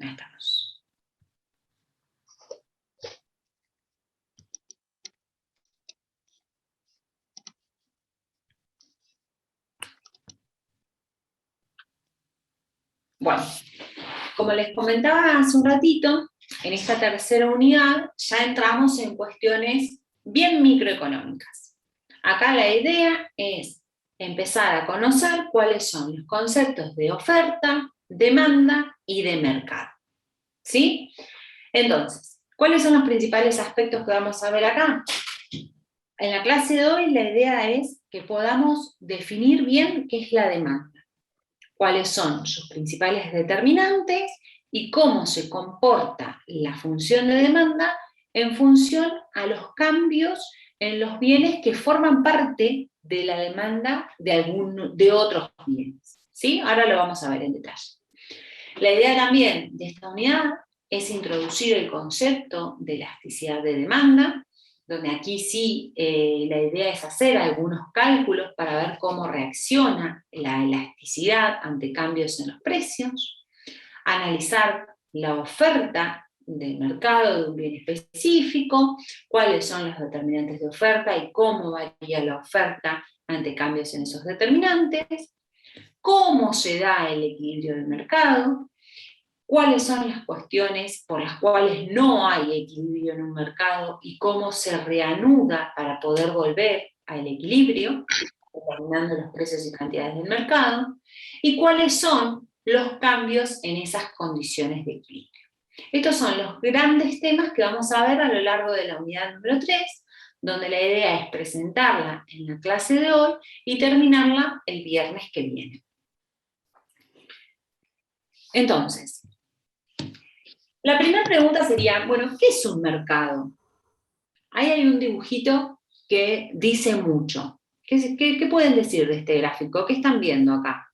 Ahí estamos. Bueno, como les comentaba hace un ratito, en esta tercera unidad ya entramos en cuestiones bien microeconómicas. Acá la idea es empezar a conocer cuáles son los conceptos de oferta, demanda y de mercado. ¿Sí? Entonces, ¿cuáles son los principales aspectos que vamos a ver acá? En la clase de hoy la idea es que podamos definir bien qué es la demanda, cuáles son sus principales determinantes y cómo se comporta la función de demanda en función a los cambios en los bienes que forman parte de la demanda de otros bienes. ¿Sí? Ahora lo vamos a ver en detalle. La idea también de esta unidad es introducir el concepto de elasticidad de demanda, donde aquí sí la idea es hacer algunos cálculos para ver cómo reacciona la elasticidad ante cambios en los precios, analizar la oferta del mercado de un bien específico, cuáles son los determinantes de oferta y cómo varía la oferta ante cambios en esos determinantes, cómo se da el equilibrio del mercado, cuáles son las cuestiones por las cuales no hay equilibrio en un mercado y cómo se reanuda para poder volver al equilibrio, determinando los precios y cantidades del mercado, y cuáles son los cambios en esas condiciones de equilibrio. Estos son los grandes temas que vamos a ver a lo largo de la unidad número 3, donde la idea es presentarla en la clase de hoy y terminarla el viernes que viene. Entonces, la primera pregunta sería, bueno, ¿qué es un mercado? Ahí hay un dibujito que dice mucho. ¿Qué pueden decir de este gráfico? ¿Qué están viendo acá?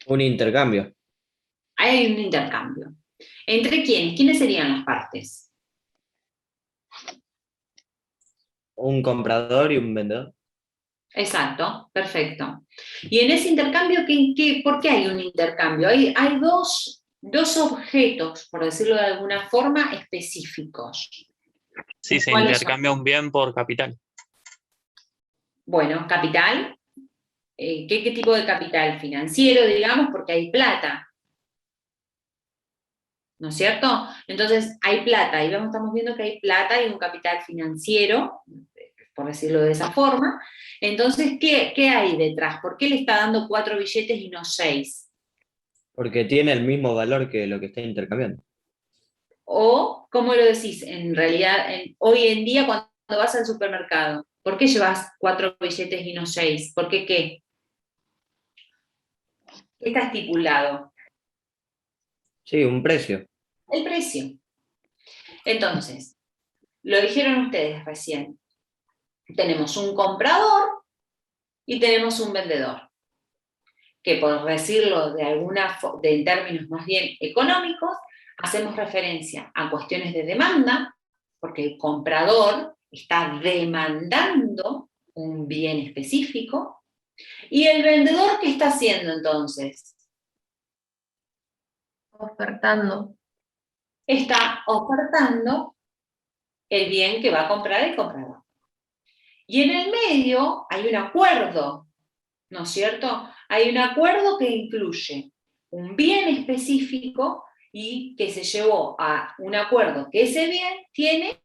Un intercambio. Ahí hay un intercambio. ¿Entre quiénes? ¿Quiénes serían las partes? Un comprador y un vendedor. Exacto, perfecto. Y en ese intercambio, ¿por qué hay un intercambio? Hay dos objetos, por decirlo de alguna forma, específicos. Sí, se ¿Cuáles intercambia un bien por capital. Bueno, capital. ¿Qué tipo de capital? Financiero, digamos, porque hay plata. ¿No es cierto? Entonces, hay plata, estamos viendo que hay plata y un capital financiero, por decirlo de esa forma, Entonces, ¿qué hay detrás? ¿Por qué le está dando 4 billetes y no 6? Porque tiene el mismo valor que lo que está intercambiando. O, ¿cómo lo decís? En realidad, hoy en día cuando vas al supermercado, ¿por qué llevas 4 billetes y no 6? ¿Por qué qué? ¿Qué está estipulado? Sí, un precio. El precio. Entonces, lo dijeron ustedes recién. Tenemos un comprador y tenemos un vendedor, que por decirlo en términos más bien económicos, hacemos referencia a cuestiones de demanda, porque el comprador está demandando un bien específico, y el vendedor, ¿qué está haciendo entonces? Ofertando. Está ofertando el bien que va a comprar el comprador. Y en el medio hay un acuerdo, ¿no es cierto? Hay un acuerdo que incluye un bien específico y que se llevó a un acuerdo que ese bien tiene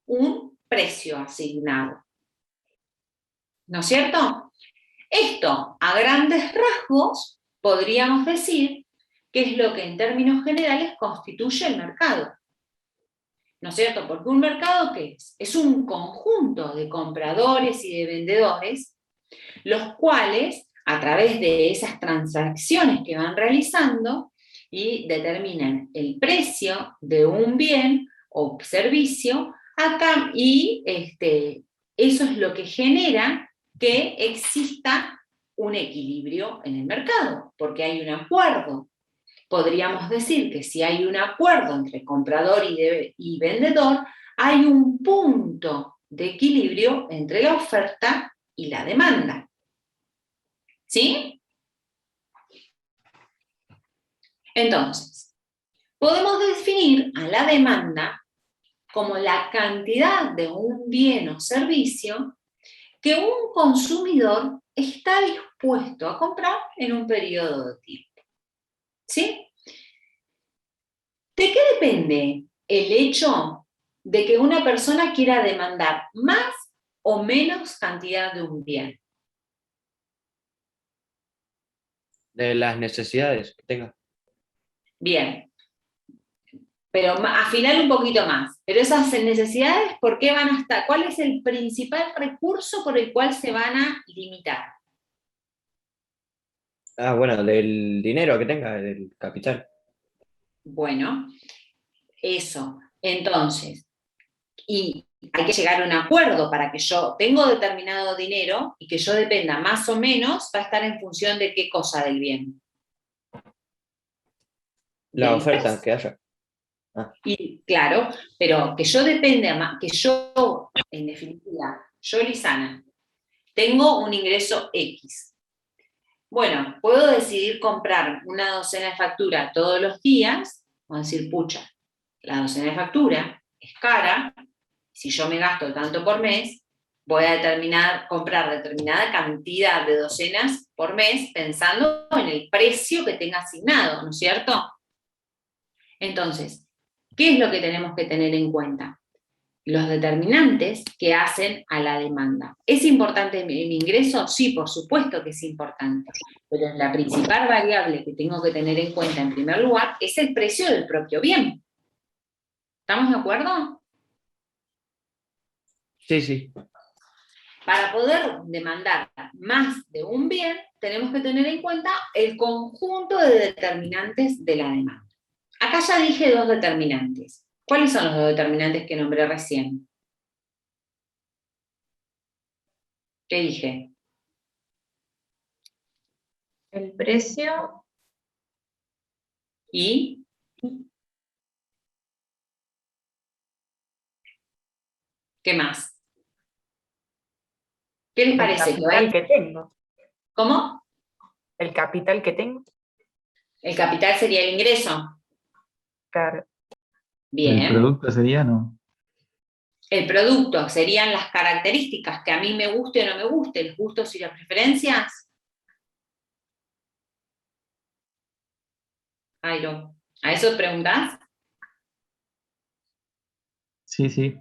un precio asignado, ¿no es cierto? Esto, a grandes rasgos, podríamos decir que es lo que en términos generales constituye el mercado, ¿no es cierto? Porque un mercado, ¿qué es? Es un conjunto de compradores y de vendedores, los cuales, a través de esas transacciones que van realizando, y determinan el precio de un bien o servicio, y eso es lo que genera que exista un equilibrio en el mercado, porque hay un acuerdo. Podríamos decir que si hay un acuerdo entre comprador y vendedor, hay un punto de equilibrio entre la oferta y la demanda. ¿Sí? Entonces, podemos definir a la demanda como la cantidad de un bien o servicio que un consumidor está dispuesto a comprar en un periodo de tiempo. ¿Sí? ¿De qué depende el hecho de que una persona quiera demandar más o menos cantidad de un bien? De las necesidades que tenga. Bien, pero afinar un poquito más. Pero esas necesidades, ¿por qué van a estar? ¿Cuál es el principal recurso por el cual se van a limitar? Ah, bueno, del dinero que tenga, del capital. Bueno, eso. Entonces, y hay que llegar a un acuerdo para que yo tengo determinado dinero y que yo dependa más o menos, va a estar en función de qué cosa del bien. La Del oferta precio. que haya. Ah, Y claro, pero que yo dependa, que yo, en definitiva, yo, Lisana, tengo un ingreso X. Bueno, puedo decidir comprar una docena de factura todos los días, o decir, pucha, la docena de factura es cara, si yo me gasto tanto por mes, voy a comprar determinada cantidad de docenas por mes pensando en el precio que tenga asignado, ¿no es cierto? Entonces, ¿qué es lo que tenemos que tener en cuenta? Los determinantes que hacen a la demanda. ¿Es importante mi ingreso? Sí, por supuesto que es importante, pero la principal variable que tengo que tener en cuenta en primer lugar es el precio del propio bien. ¿Estamos de acuerdo? sí, sí. Para poder demandar más de un bien, tenemos que tener en cuenta el conjunto de determinantes de la demanda. Acá ya dije 2 determinantes. ¿Cuáles son los 2 determinantes que nombré recién? ¿Qué dije? El precio. ¿Y? ¿Qué más? ¿Qué les El parece? capital que tengo. ¿Cómo? El capital que tengo. El capital sería el ingreso. Claro. El Bien. producto sería, ¿no? El producto serían las características que a mí me guste o no me guste, los gustos y las preferencias. Jairo, ¿a eso preguntás? Sí, sí.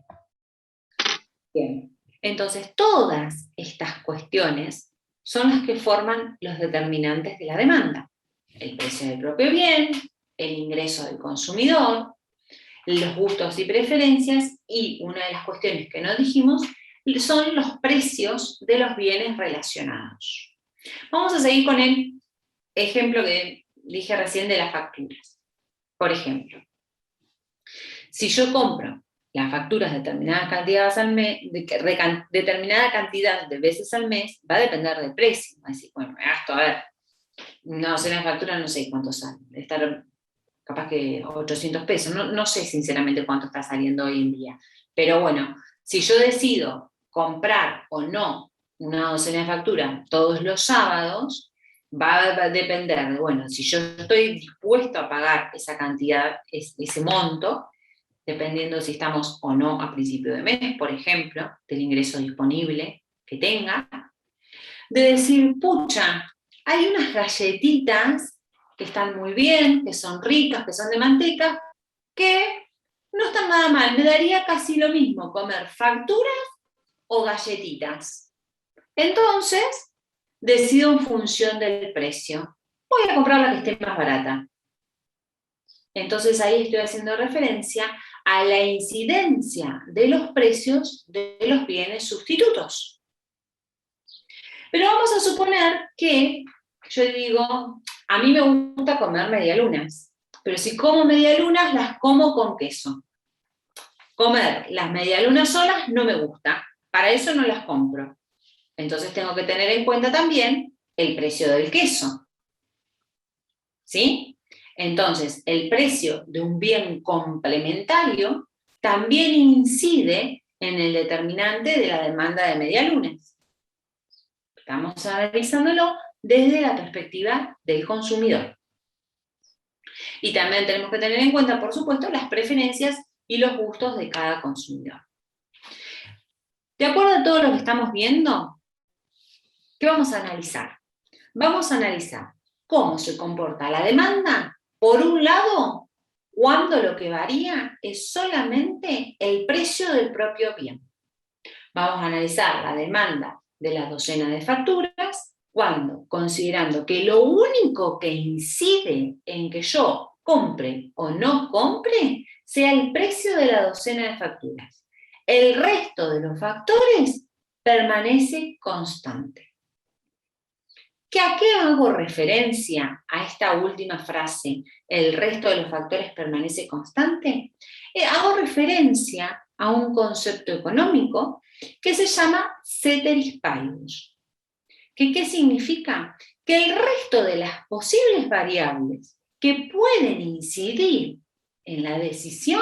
Bien. Entonces, todas estas cuestiones son las que forman los determinantes de la demanda. El precio del propio bien, el ingreso del consumidor, los gustos y preferencias, y una de las cuestiones que no dijimos son los precios de los bienes relacionados. Vamos a seguir con el ejemplo que dije recién de las facturas. Por ejemplo, si yo compro las facturas determinada cantidad de veces al mes, va a depender del precio. Va a decir, bueno, me gasto, a ver, una docena de facturas no sé cuánto sale, debe estar capaz que 800 pesos, no sé sinceramente cuánto está saliendo hoy en día, pero bueno, si yo decido comprar o no una docena de facturas todos los sábados, va a depender de, bueno, si yo estoy dispuesto a pagar esa cantidad, ese monto, dependiendo si estamos o no a principio de mes, por ejemplo, del ingreso disponible que tenga, de decir, pucha, hay unas galletitas que están muy bien, que son ricas, que son de manteca, que no están nada mal, me daría casi lo mismo comer facturas o galletitas. Entonces, decido en función del precio. Voy a comprar la que esté más barata. Entonces ahí estoy haciendo referencia a la incidencia de los precios de los bienes sustitutos. Pero vamos a suponer que yo digo, a mí me gusta comer medialunas, pero si como medialunas las como con queso. Comer las medialunas solas no me gusta, para eso no las compro. Entonces tengo que tener en cuenta también el precio del queso. ¿Sí? Entonces, el precio de un bien complementario también incide en el determinante de la demanda de medialunas. Estamos analizándolo desde la perspectiva del consumidor. Y también tenemos que tener en cuenta, por supuesto, las preferencias y los gustos de cada consumidor. De acuerdo a todo lo que estamos viendo, ¿qué vamos a analizar? Vamos a analizar cómo se comporta la demanda. Por un lado, cuando lo que varía es solamente el precio del propio bien. Vamos a analizar la demanda de la docena de facturas cuando, considerando que lo único que incide en que yo compre o no compre sea el precio de la docena de facturas. El resto de los factores permanece constante. ¿A qué hago referencia a esta última frase? ¿El resto de los factores permanece constante? Hago referencia a un concepto económico que se llama ceteris paribus. ¿Qué significa? Que el resto de las posibles variables que pueden incidir en la decisión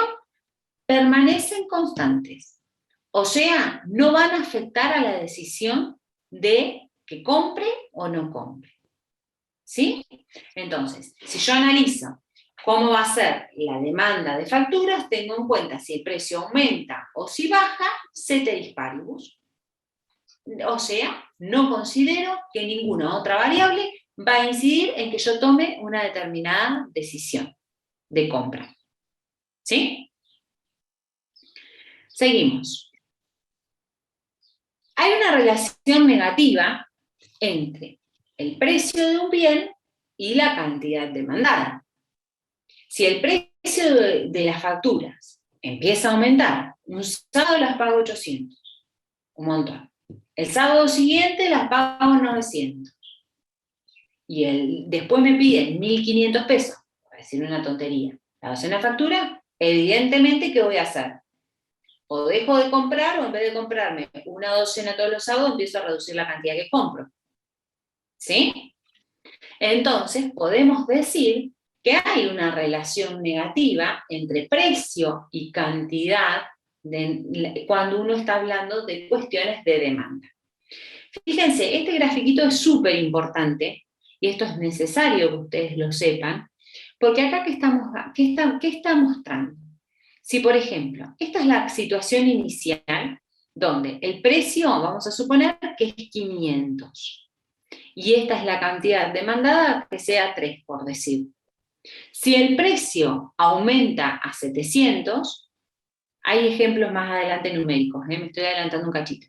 permanecen constantes. O sea, no van a afectar a la decisión de que compre o no compre. ¿Sí? Entonces, si yo analizo cómo va a ser la demanda de facturas, tengo en cuenta si el precio aumenta o si baja, ceteris paribus. O sea, no considero que ninguna otra variable va a incidir en que yo tome una determinada decisión de compra. ¿Sí? Seguimos. Hay una relación negativa entre el precio de un bien y la cantidad demandada. Si el precio de las facturas empieza a aumentar, un sábado las pago 800, un montón. El sábado siguiente las pago 900. Y después me piden 1.500 pesos, para decir una tontería. La docena de factura, evidentemente, ¿qué voy a hacer? O dejo de comprar, o en vez de comprarme una docena todos los sábados, empiezo a reducir la cantidad que compro. ¿Sí? Entonces, podemos decir que hay una relación negativa entre precio y cantidad cuando uno está hablando de cuestiones de demanda. Fíjense, este grafiquito es súper importante, y esto es necesario que ustedes lo sepan, porque acá ¿qué está mostrando? Si, por ejemplo, esta es la situación inicial, donde el precio, vamos a suponer que es 500, y esta es la cantidad demandada, que sea 3, por decir. Si el precio aumenta a 700, hay ejemplos más adelante numéricos, me estoy adelantando un cachito.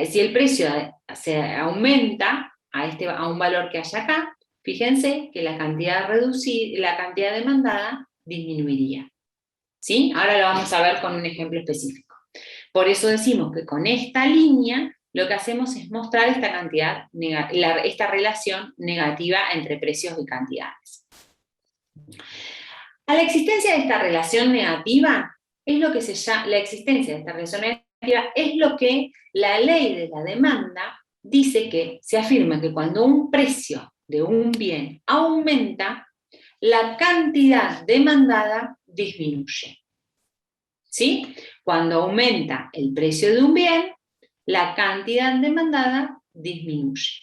si el precio se aumenta a un valor que hay acá, fíjense que la cantidad demandada disminuiría. ¿Sí? Ahora lo vamos a ver con un ejemplo específico. Por eso decimos que con esta línea lo que hacemos es mostrar esta relación negativa entre precios y cantidades. A la existencia de esta relación negativa es lo que se llama, la existencia de esta relación negativa es lo que la ley de la demanda dice que se afirma que cuando un precio de un bien aumenta, la cantidad demandada disminuye. ¿Sí? Cuando aumenta el precio de un bien, la cantidad demandada disminuye.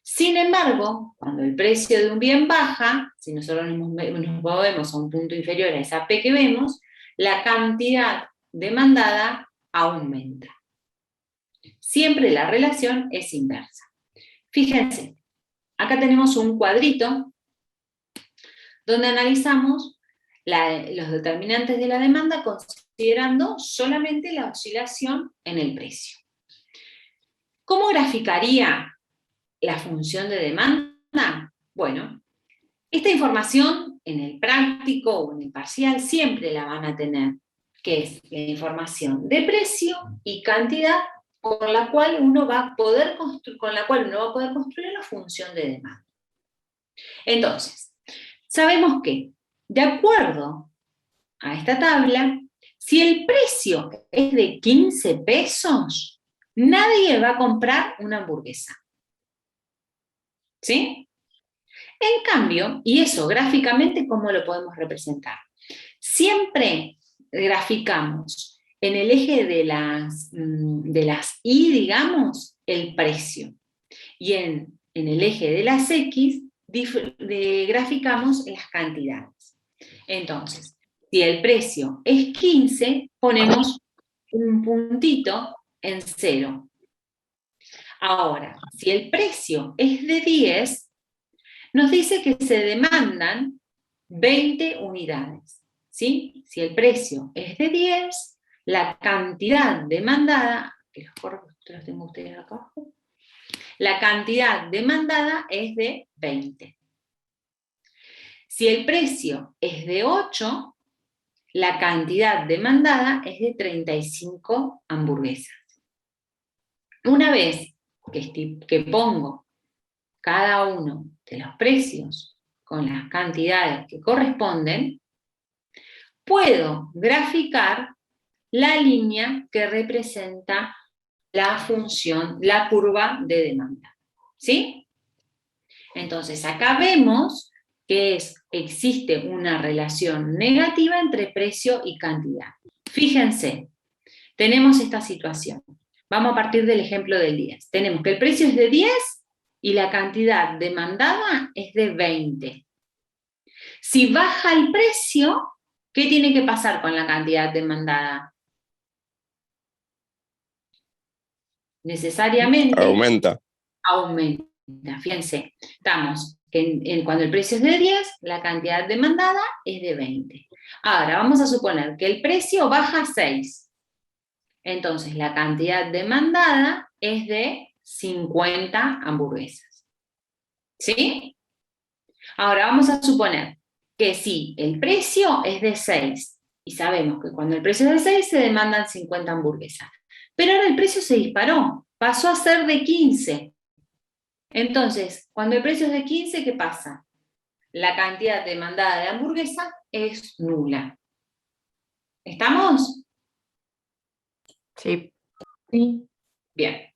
Sin embargo, cuando el precio de un bien baja, si nosotros nos movemos a un punto inferior a esa P que vemos, la cantidad demandada aumenta. Siempre la relación es inversa. Fíjense, acá tenemos un cuadrito donde analizamos los determinantes de la demanda considerando solamente la oscilación en el precio. ¿Cómo graficaría la función de demanda? Bueno, esta información en el práctico o en el parcial siempre la van a tener, que es la información de precio y cantidad con la cual uno va a poder construir la función de demanda. Entonces, sabemos que, de acuerdo a esta tabla, si el precio es de 15 pesos, nadie va a comprar una hamburguesa. ¿Sí? En cambio, y eso gráficamente, ¿cómo lo podemos representar? Siempre graficamos en el eje de las Y, digamos, el precio. Y en el eje de las X graficamos las cantidades. Entonces, si el precio es 15, ponemos un puntito en 0. Ahora, si el precio es de 10, nos dice que se demandan 20 unidades. ¿Sí? Si el precio es de 10, la cantidad demandada, que los tengo ustedes acá abajo, la cantidad demandada es de 20. Si el precio es de 8, la cantidad demandada es de 35 hamburguesas. Una vez que pongo cada uno de los precios con las cantidades que corresponden, puedo graficar la línea que representa la función, la curva de demanda. ¿Sí? Entonces, acá vemos que existe una relación negativa entre precio y cantidad. Fíjense, tenemos esta situación. Vamos a partir del ejemplo del 10. Tenemos que el precio es de 10 y la cantidad demandada es de 20. Si baja el precio, ¿qué tiene que pasar con la cantidad demandada? Necesariamente Aumenta. Fíjense, estamos cuando el precio es de 10, la cantidad demandada es de 20. Ahora, vamos a suponer que el precio baja a 6. Entonces, la cantidad demandada es de 50 hamburguesas. ¿Sí? Ahora, vamos a suponer que si el precio es de 6, y sabemos que cuando el precio es de 6 se demandan 50 hamburguesas, pero ahora el precio se disparó, pasó a ser de 15. Entonces, cuando el precio es de 15, ¿qué pasa? La cantidad demandada de hamburguesa es nula. ¿Estamos? Sí. Sí. Bien.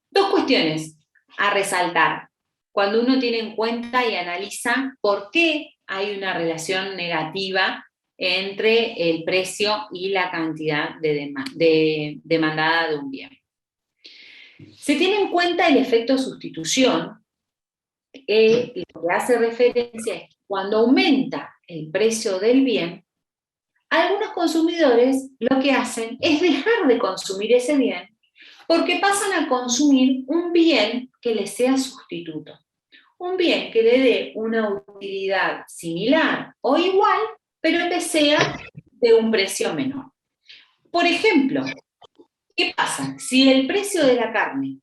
Dos cuestiones a resaltar cuando uno tiene en cuenta y analiza por qué hay una relación negativa entre el precio y la cantidad demandada de un bien. Se tiene en cuenta el efecto sustitución, lo que hace referencia es que cuando aumenta el precio del bien, algunos consumidores lo que hacen es dejar de consumir ese bien porque pasan a consumir un bien que les sea sustituto. Un bien que le dé una utilidad similar o igual, pero que sea de un precio menor. Por ejemplo, ¿Qué pasa? Si el precio de la carne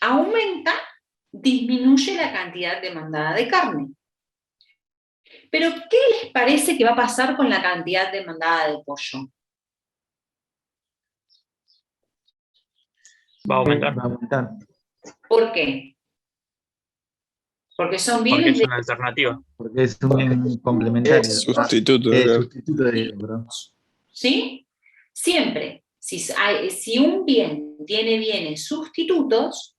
aumenta, disminuye la cantidad demandada de carne. Pero, ¿qué les parece que va a pasar con la cantidad demandada de pollo? Va a aumentar. Va a aumentar. ¿Por qué? Porque son Porque bienes es de... una alternativa. Porque es un complementario. Sustituto, Es claro. sustituto de eso, perdón. ¿Sí? Siempre, si un bien tiene bienes sustitutos,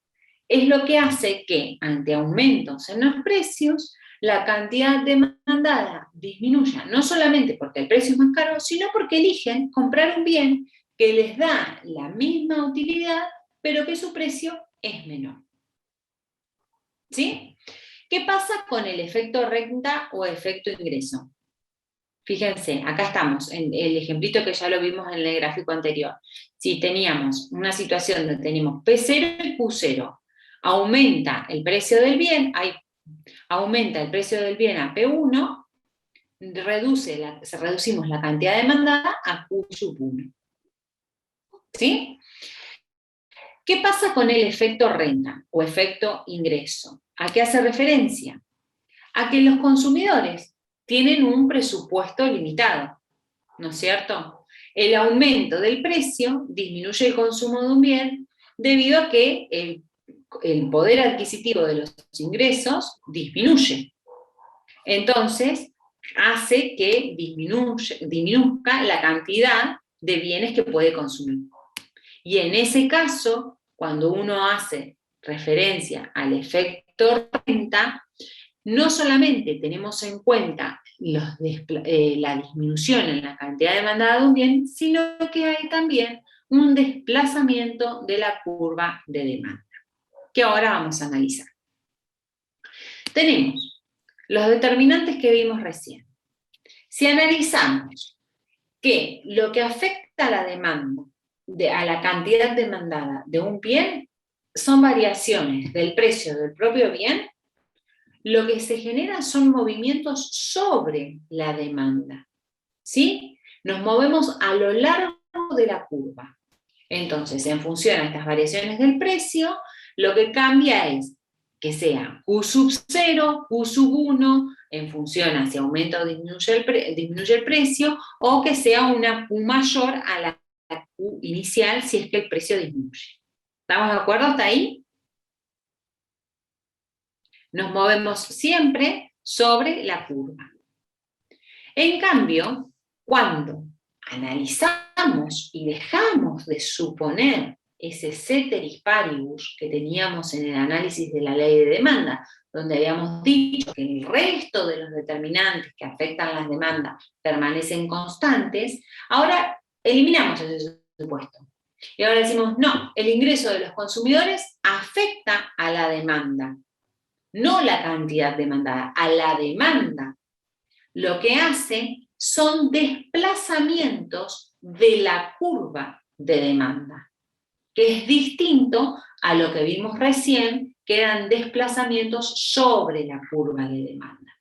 es lo que hace que, ante aumentos en los precios, la cantidad demandada disminuya, no solamente porque el precio es más caro, sino porque eligen comprar un bien que les da la misma utilidad, pero que su precio es menor. ¿Sí? ¿Qué pasa con el efecto renta o efecto ingreso? Fíjense, acá estamos, en el ejemplito que ya lo vimos en el gráfico anterior. Si teníamos una situación donde tenemos P0 y Q0, aumenta el precio del bien, aumenta el precio del bien a P1, reducimos la cantidad demandada a Q sub 1. ¿Sí? ¿Qué pasa con el efecto renta o efecto ingreso? ¿A qué hace referencia? A que los consumidores tienen un presupuesto limitado, ¿no es cierto? El aumento del precio disminuye el consumo de un bien debido a que el poder adquisitivo de los ingresos disminuye. Entonces, hace que disminuzca la cantidad de bienes que puede consumir. Y en ese caso, cuando uno hace referencia al efecto renta, no solamente tenemos en cuenta la disminución en la cantidad demandada de un bien, sino que hay también un desplazamiento de la curva de demanda, que ahora vamos a analizar. Tenemos los determinantes que vimos recién. Si analizamos que lo que afecta a la demanda, a la cantidad demandada de un bien, son variaciones del precio del propio bien, lo que se genera son movimientos sobre la demanda, ¿sí? Nos movemos a lo largo de la curva. Entonces, en función a estas variaciones del precio, lo que cambia es que sea Q sub 0, Q sub 1, en función a si aumenta o disminuye el precio, o que sea una Q mayor a la Q inicial si es que el precio disminuye. ¿Estamos de acuerdo hasta ahí? Nos movemos siempre sobre la curva. En cambio, cuando analizamos y dejamos de suponer ese ceteris paribus que teníamos en el análisis de la ley de demanda, donde habíamos dicho que el resto de los determinantes que afectan las demandas permanecen constantes, ahora eliminamos ese supuesto. Y ahora decimos, no, el ingreso de los consumidores afecta a la demanda. No la cantidad demandada, a la demanda. Lo que hace son desplazamientos de la curva de demanda, que es distinto a lo que vimos recién, que eran desplazamientos sobre la curva de demanda.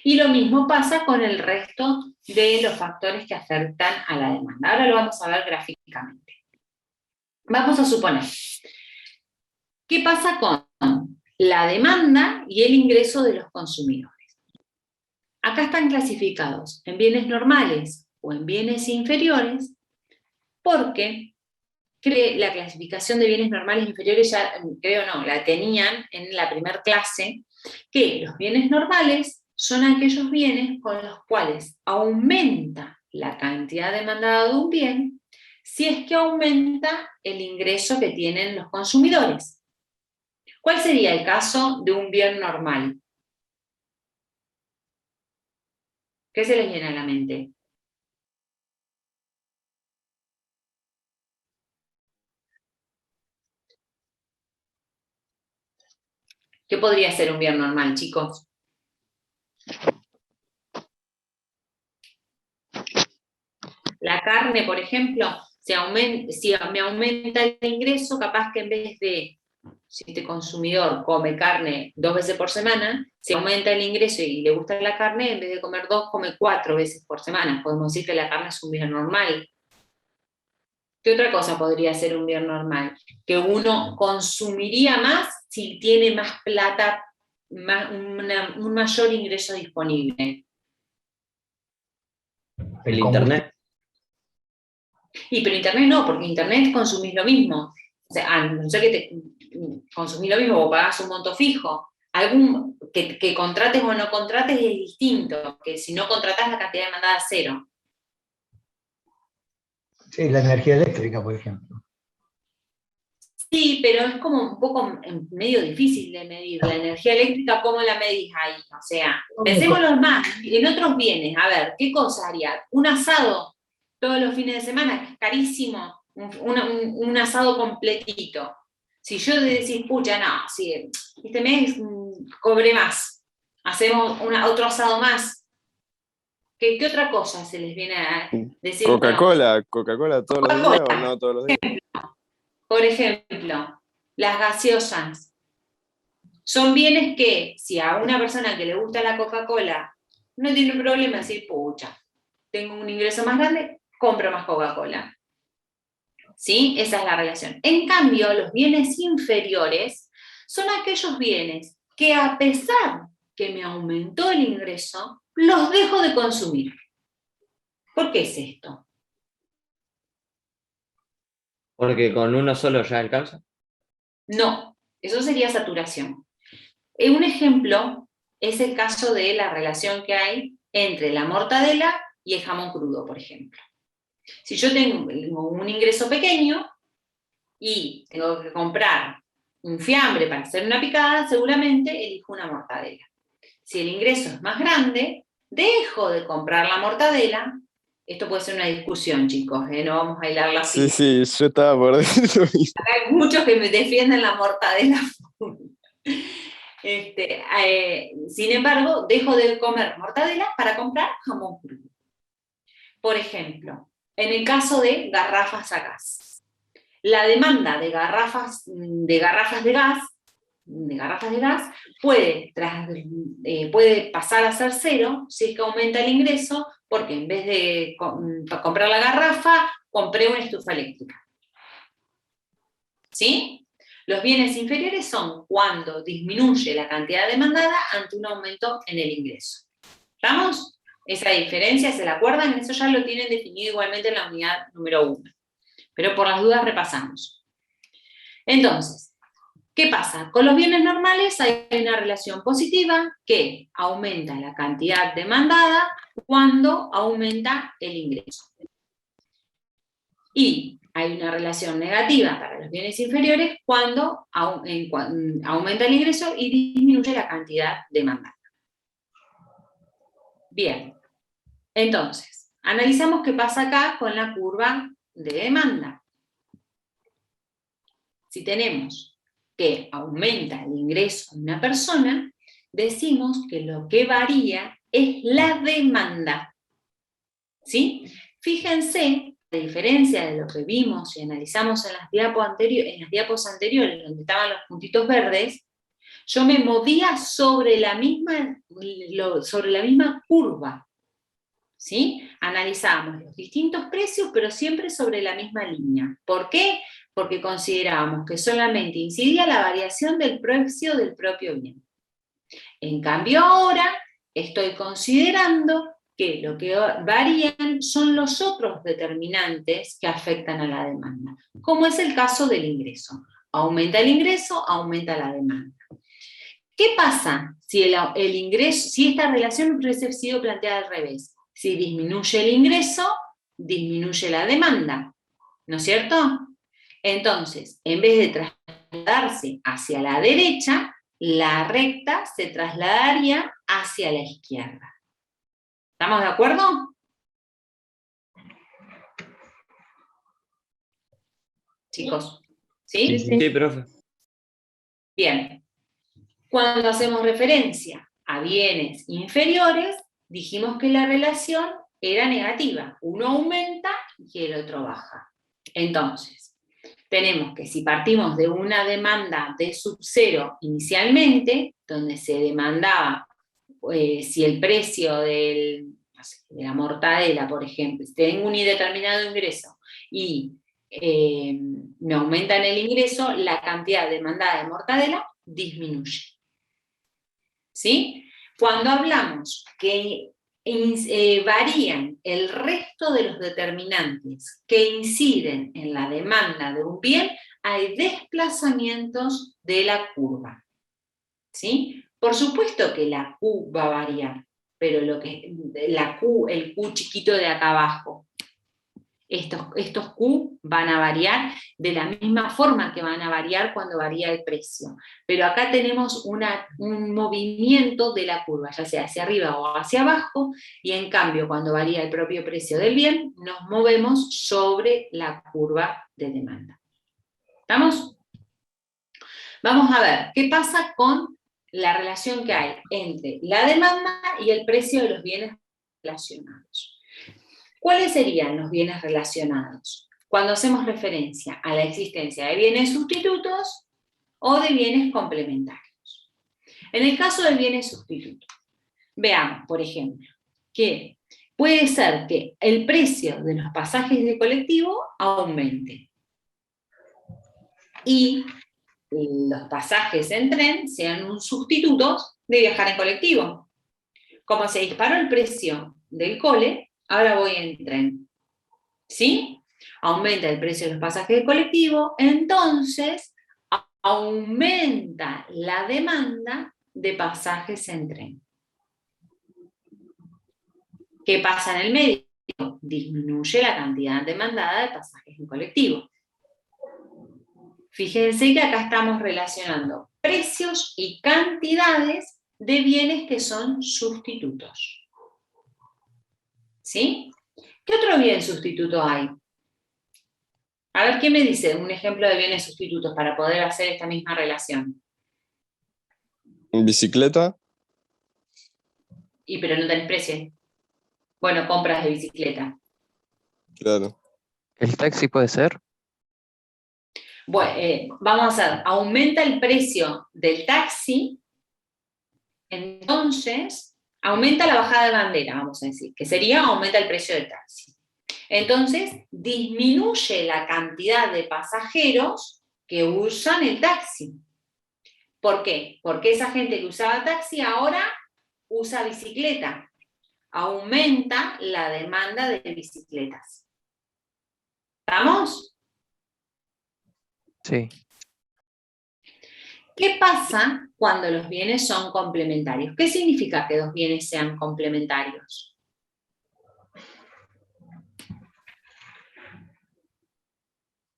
Y lo mismo pasa con el resto de los factores que afectan a la demanda. Ahora lo vamos a ver gráficamente. Vamos a suponer, ¿qué pasa con la demanda y el ingreso de los consumidores? Acá están clasificados en bienes normales o en bienes inferiores, porque la clasificación de bienes normales e inferiores ya, creo no, la tenían en la primera clase, que los bienes normales son aquellos bienes con los cuales aumenta la cantidad demandada de un bien si es que aumenta el ingreso que tienen los consumidores. ¿Cuál sería el caso de un bien normal? ¿Qué se les viene a la mente? ¿Qué podría ser un bien normal, chicos? La carne, por ejemplo, si me aumenta el ingreso, capaz que en vez de, si este consumidor come carne 2 veces por semana, si aumenta el ingreso y le gusta la carne, en vez de comer 2, come 4 veces por semana. Podemos decir que la carne es un bien normal. ¿Qué otra cosa podría ser un bien normal? Que uno consumiría más si tiene más plata, un mayor ingreso disponible. El internet. Y pero internet no, porque internet consumís lo mismo. O sea, a no ser que consumís lo mismo o pagás un monto fijo. Que contrates o no contrates es distinto, que si no contratás la cantidad demandada es cero. Sí, la energía eléctrica, por ejemplo. Sí, pero es como un poco medio difícil de medir. La energía eléctrica, ¿cómo la medís ahí? O sea, pensémoslo más, en otros bienes. A ver, ¿qué cosa haría? Un asado todos los fines de semana, que es carísimo, un asado completito. Si yo decís, pucha, no, si este mes cobré más, hacemos otro asado más. ¿Qué otra cosa se les viene a decir? Coca-Cola, Coca-Cola todos los días o no todos los días. Por ejemplo, las gaseosas. Son bienes que, si a una persona que le gusta la Coca-Cola no tiene problema en decir, pucha, tengo un ingreso más grande, compro más Coca-Cola. ¿Sí? Esa es la relación. En cambio, los bienes inferiores son aquellos bienes que, a pesar que me aumentó el ingreso, los dejo de consumir. ¿Por qué es esto? Porque con uno solo ya alcanza. No, eso sería saturación. Un ejemplo es el caso de la relación que hay entre la mortadela y el jamón crudo, por ejemplo. Si yo tengo un ingreso pequeño y tengo que comprar un fiambre para hacer una picada, seguramente elijo una mortadela. Si el ingreso es más grande, dejo de comprar la mortadela. Esto puede ser una discusión, chicos, no vamos a hilarla así. Sí, yo estaba por decir lo mismo. Hay muchos que me defienden la mortadela. Sin embargo, dejo de comer mortadela para comprar jamón crudo. Por ejemplo, en el caso de garrafas a gas. La demanda de garrafas de gas puede pasar a ser cero si es que aumenta el ingreso, porque en vez de comprar la garrafa, compré una estufa eléctrica. ¿Sí? Los bienes inferiores son cuando disminuye la cantidad demandada ante un aumento en el ingreso. ¿Estamos? Esa diferencia, ¿se la acuerdan? Eso ya lo tienen definido igualmente en la unidad número 1. Pero por las dudas repasamos. Entonces, ¿qué pasa? Con los bienes normales hay una relación positiva que aumenta la cantidad demandada cuando aumenta el ingreso. Y hay una relación negativa para los bienes inferiores cuando aumenta el ingreso y disminuye la cantidad demandada. Bien, entonces, analizamos qué pasa acá con la curva de demanda. Si tenemos que aumenta el ingreso de una persona, decimos que lo que varía es la demanda. ¿Sí? Fíjense, a diferencia de lo que vimos y analizamos en las diapos anteriores, donde estaban los puntitos verdes, yo me movía sobre la misma curva. ¿Sí? Analizamos los distintos precios, pero siempre sobre la misma línea. ¿Por qué? Porque considerábamos que solamente incidía la variación del precio del propio bien. En cambio ahora estoy considerando que lo que varían son los otros determinantes que afectan a la demanda, como es el caso del ingreso. Aumenta el ingreso, aumenta la demanda. ¿Qué pasa si el ingreso, si esta relación hubiese sido planteada al revés? Si disminuye el ingreso, disminuye la demanda, ¿no es cierto? Entonces, en vez de trasladarse hacia la derecha, la recta se trasladaría hacia la izquierda. ¿Estamos de acuerdo? Chicos, ¿sí? Sí, profe. Bien. Cuando hacemos referencia a bienes inferiores, dijimos que la relación era negativa. Uno aumenta y el otro baja. Entonces, tenemos que si partimos de una demanda de sub 0 inicialmente, donde se demandaba si el precio de la mortadela, por ejemplo, si tengo un indeterminado ingreso y me aumentan el ingreso, la cantidad demandada de mortadela disminuye. ¿Sí? Cuando hablamos que varían el resto de los determinantes que inciden en la demanda de un bien, hay desplazamientos de la curva. ¿Sí? Por supuesto que la Q va a variar, pero el Q chiquito de acá abajo, estos Q van a variar de la misma forma que van a variar cuando varía el precio. Pero acá tenemos un movimiento de la curva, ya sea hacia arriba o hacia abajo, y en cambio cuando varía el propio precio del bien, nos movemos sobre la curva de demanda. ¿Estamos? Vamos a ver qué pasa con la relación que hay entre la demanda y el precio de los bienes relacionados. ¿Cuáles serían los bienes relacionados? Cuando hacemos referencia a la existencia de bienes sustitutos o de bienes complementarios. En el caso de bienes sustitutos, veamos, por ejemplo, que puede ser que el precio de los pasajes de colectivo aumente y los pasajes en tren sean un sustituto de viajar en colectivo. Como se disparó el precio del cole, ahora voy en tren. ¿Sí? Aumenta el precio de los pasajes de colectivo, entonces aumenta la demanda de pasajes en tren. ¿Qué pasa en el medio? Disminuye la cantidad demandada de pasajes en colectivo. Fíjense que acá estamos relacionando precios y cantidades de bienes que son sustitutos. ¿Sí? ¿Qué otro bien sustituto hay? A ver, ¿qué me dice un ejemplo de bienes sustitutos para poder hacer esta misma relación? Bicicleta. Pero no tenés precio. Bueno, compras de bicicleta. Claro. ¿El taxi puede ser? Bueno, vamos a ver, aumenta el precio del taxi, entonces aumenta la bajada de bandera, vamos a decir, que sería aumenta el precio del taxi. Entonces disminuye la cantidad de pasajeros que usan el taxi. ¿Por qué? Porque esa gente que usaba taxi ahora usa bicicleta. Aumenta la demanda de bicicletas. ¿Estamos? Sí. ¿Qué pasa cuando los bienes son complementarios? ¿Qué significa que dos bienes sean complementarios?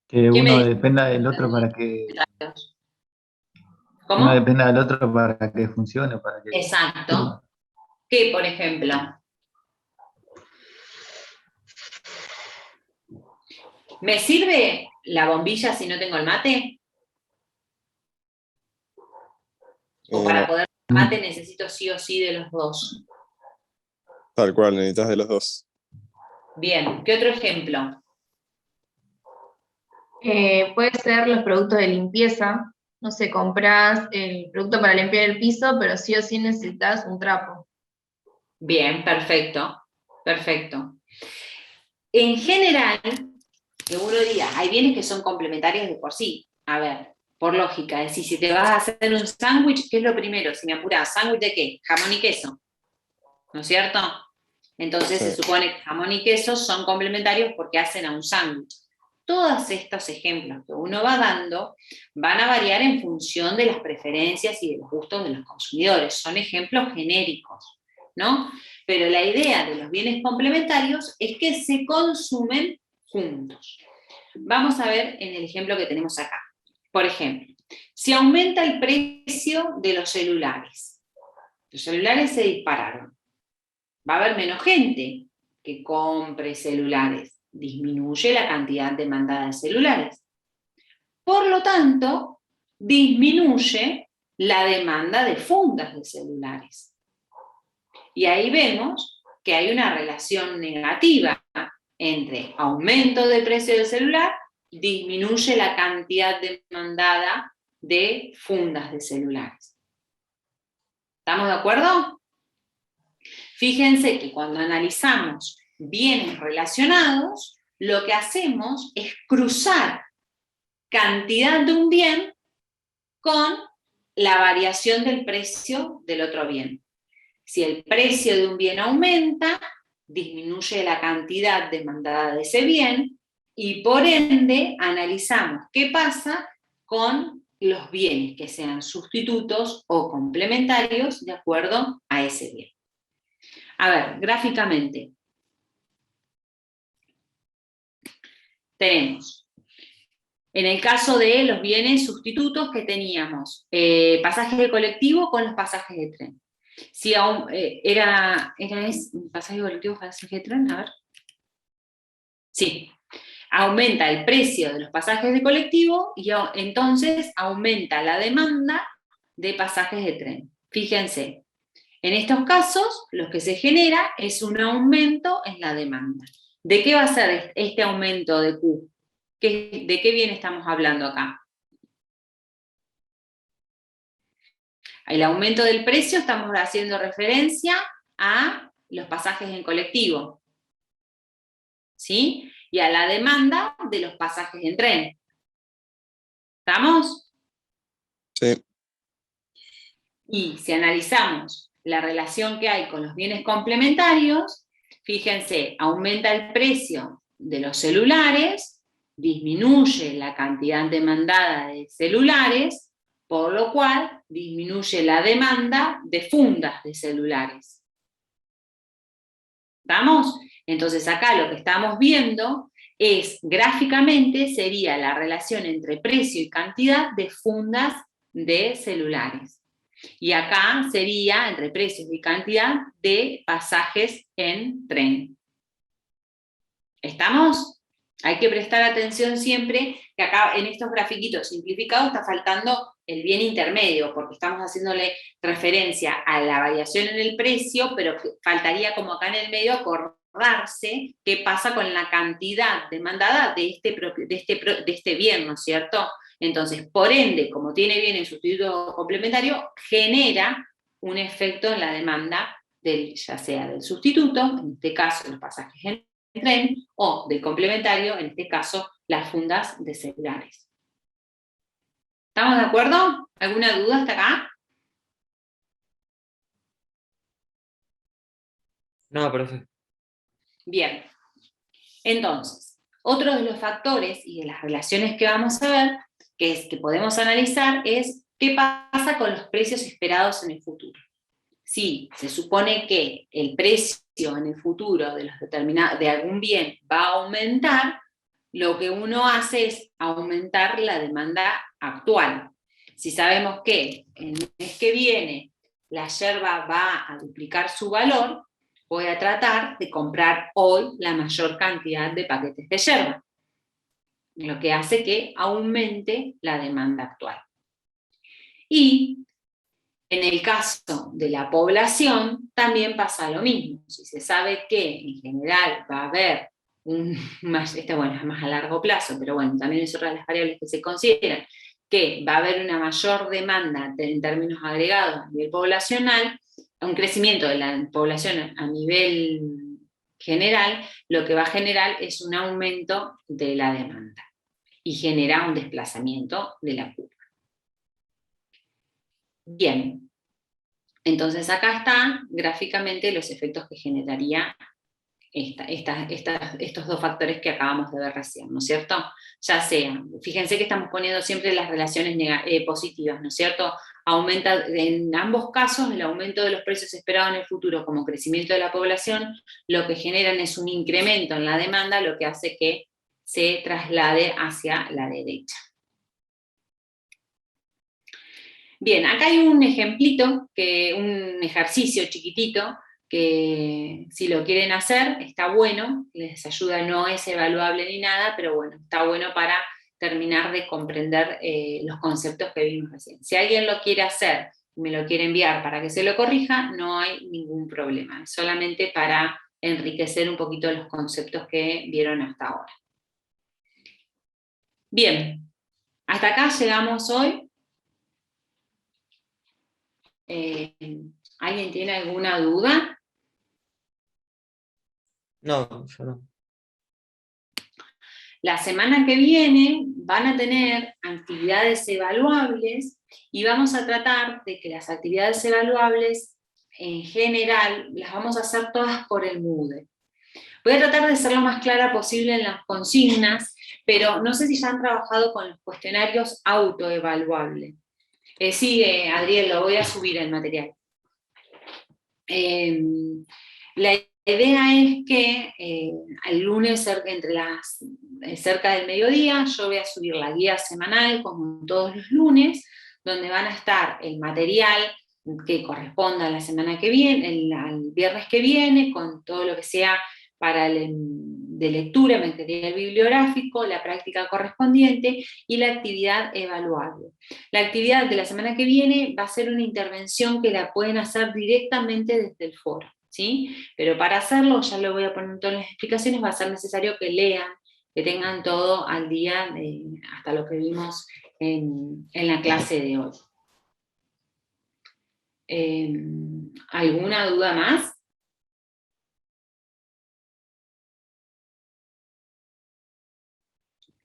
Que ¿Qué me uno dice? dependa del otro para que ¿Cómo? uno dependa del otro para que funcione, para que Exacto. ¿Qué, por ejemplo? ¿Me sirve la bombilla si no tengo el mate? ¿O para poder tomar mate necesito sí o sí de los dos? Tal cual, necesitas de los dos. Bien, ¿qué otro ejemplo? Puede ser los productos de limpieza. No sé, compras el producto para limpiar el piso, pero sí o sí necesitas un trapo. Bien, perfecto, perfecto. En general, que uno diga, hay bienes que son complementarios de por sí. A ver, por lógica, es decir, si te vas a hacer un sándwich, ¿qué es lo primero? Si me apuras, ¿sándwich de qué? Jamón y queso, ¿no es cierto? Entonces Sí. se supone que jamón y queso son complementarios porque hacen a un sándwich. Todos estos ejemplos que uno va dando van a variar en función de las preferencias y de los gustos de los consumidores. Son ejemplos genéricos, ¿no? Pero la idea de los bienes complementarios es que se consumen juntos. Vamos a ver en el ejemplo que tenemos acá. Por ejemplo, si aumenta el precio de los celulares se dispararon. Va a haber menos gente que compre celulares. Disminuye la cantidad demandada de celulares. Por lo tanto, disminuye la demanda de fundas de celulares. Y ahí vemos que hay una relación negativa entre aumento de precio del celular, disminuye la cantidad demandada de fundas de celulares. ¿Estamos de acuerdo? Fíjense que cuando analizamos bienes relacionados, lo que hacemos es cruzar cantidad de un bien con la variación del precio del otro bien. Si el precio de un bien aumenta, disminuye la cantidad demandada de ese bien, y por ende analizamos qué pasa con los bienes que sean sustitutos o complementarios de acuerdo a ese bien. A ver, gráficamente. Tenemos, en el caso de los bienes sustitutos, que teníamos pasajes de colectivo con los pasajes de tren. Si aún era pasaje de colectivo, pasaje de tren, a ver. Sí, aumenta el precio de los pasajes de colectivo y entonces aumenta la demanda de pasajes de tren. Fíjense, en estos casos lo que se genera es un aumento en la demanda. ¿De qué va a ser este aumento de Q? ¿De qué bien estamos hablando acá? El aumento del precio, estamos haciendo referencia a los pasajes en colectivo, ¿sí? Y a la demanda de los pasajes en tren. ¿Estamos? Sí. Y si analizamos la relación que hay con los bienes complementarios, fíjense, aumenta el precio de los celulares, disminuye la cantidad demandada de celulares, por lo cual disminuye la demanda de fundas de celulares. ¿Estamos? Entonces acá lo que estamos viendo es, gráficamente, sería la relación entre precio y cantidad de fundas de celulares. Y acá sería entre precios y cantidad de pasajes en tren. ¿Estamos? Hay que prestar atención siempre que acá en estos grafiquitos simplificados está faltando el bien intermedio, porque estamos haciéndole referencia a la variación en el precio, pero faltaría como acá en el medio acordarse qué pasa con la cantidad demandada de este bien, ¿no es cierto? Entonces, por ende, como tiene bien el sustituto complementario, genera un efecto en la demanda ya sea del sustituto, en este caso los pasajes en tren, o del complementario, en este caso las fundas de celulares. ¿Estamos de acuerdo? ¿Alguna duda hasta acá? No, profe. Bien. Entonces, otro de los factores y de las relaciones que vamos a ver, que podemos analizar, es qué pasa con los precios esperados en el futuro. Si se supone que el precio en el futuro de algún bien va a aumentar, lo que uno hace es aumentar la demanda actual. Si sabemos que el mes que viene la yerba va a duplicar su valor, voy a tratar de comprar hoy la mayor cantidad de paquetes de yerba, lo que hace que aumente la demanda actual. Y en el caso de la población también pasa lo mismo. Si se sabe que en general va a haber es más a largo plazo, pero bueno, también es otra de las variables que se consideran, que va a haber una mayor demanda en términos agregados a nivel poblacional, un crecimiento de la población a nivel general, lo que va a generar es un aumento de la demanda y genera un desplazamiento de la curva. Bien, entonces acá están gráficamente los efectos que generaría estos dos factores que acabamos de ver recién, ¿no es cierto? Ya sea, fíjense que estamos poniendo siempre las relaciones positivas, ¿no es cierto? Aumenta, en ambos casos, el aumento de los precios esperados en el futuro como crecimiento de la población, lo que generan es un incremento en la demanda, lo que hace que se traslade hacia la derecha. Bien, acá hay un ejemplito, un ejercicio chiquitito, que si lo quieren hacer, está bueno, les ayuda, no es evaluable ni nada, pero bueno, está bueno para terminar de comprender los conceptos que vimos recién. Si alguien lo quiere hacer y me lo quiere enviar para que se lo corrija, no hay ningún problema, es solamente para enriquecer un poquito los conceptos que vieron hasta ahora. Bien, hasta acá llegamos hoy. ¿Alguien tiene alguna duda? No, yo no. La semana que viene van a tener actividades evaluables y vamos a tratar de que las actividades evaluables, en general, las vamos a hacer todas por el Moodle. Voy a tratar de ser lo más clara posible en las consignas, pero no sé si ya han trabajado con los cuestionarios autoevaluables. Sí, Adriel, lo voy a subir el material. La idea es que el lunes, cerca del mediodía, yo voy a subir la guía semanal, como todos los lunes, donde van a estar el material que corresponda a la semana que viene, al viernes que viene, con todo lo que sea de lectura, material bibliográfico, la práctica correspondiente y la actividad evaluable. La actividad de la semana que viene va a ser una intervención que la pueden hacer directamente desde el foro, ¿sí? Pero para hacerlo, ya lo voy a poner en todas las explicaciones, va a ser necesario que lean, que tengan todo al día, hasta lo que vimos en la clase de hoy. ¿Alguna duda más?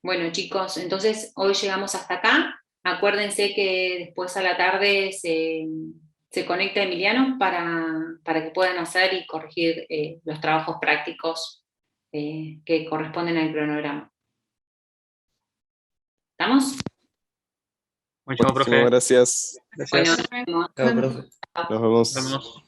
Bueno, chicos, entonces hoy llegamos hasta acá. Acuérdense que después a la tarde se conecta Emiliano para que puedan hacer y corregir los trabajos prácticos que corresponden al cronograma. ¿Estamos? Muchísimas Muchísimas profe. gracias. Gracias. Bueno, nos vemos. Chao, profe. Nos vemos. Nos vemos.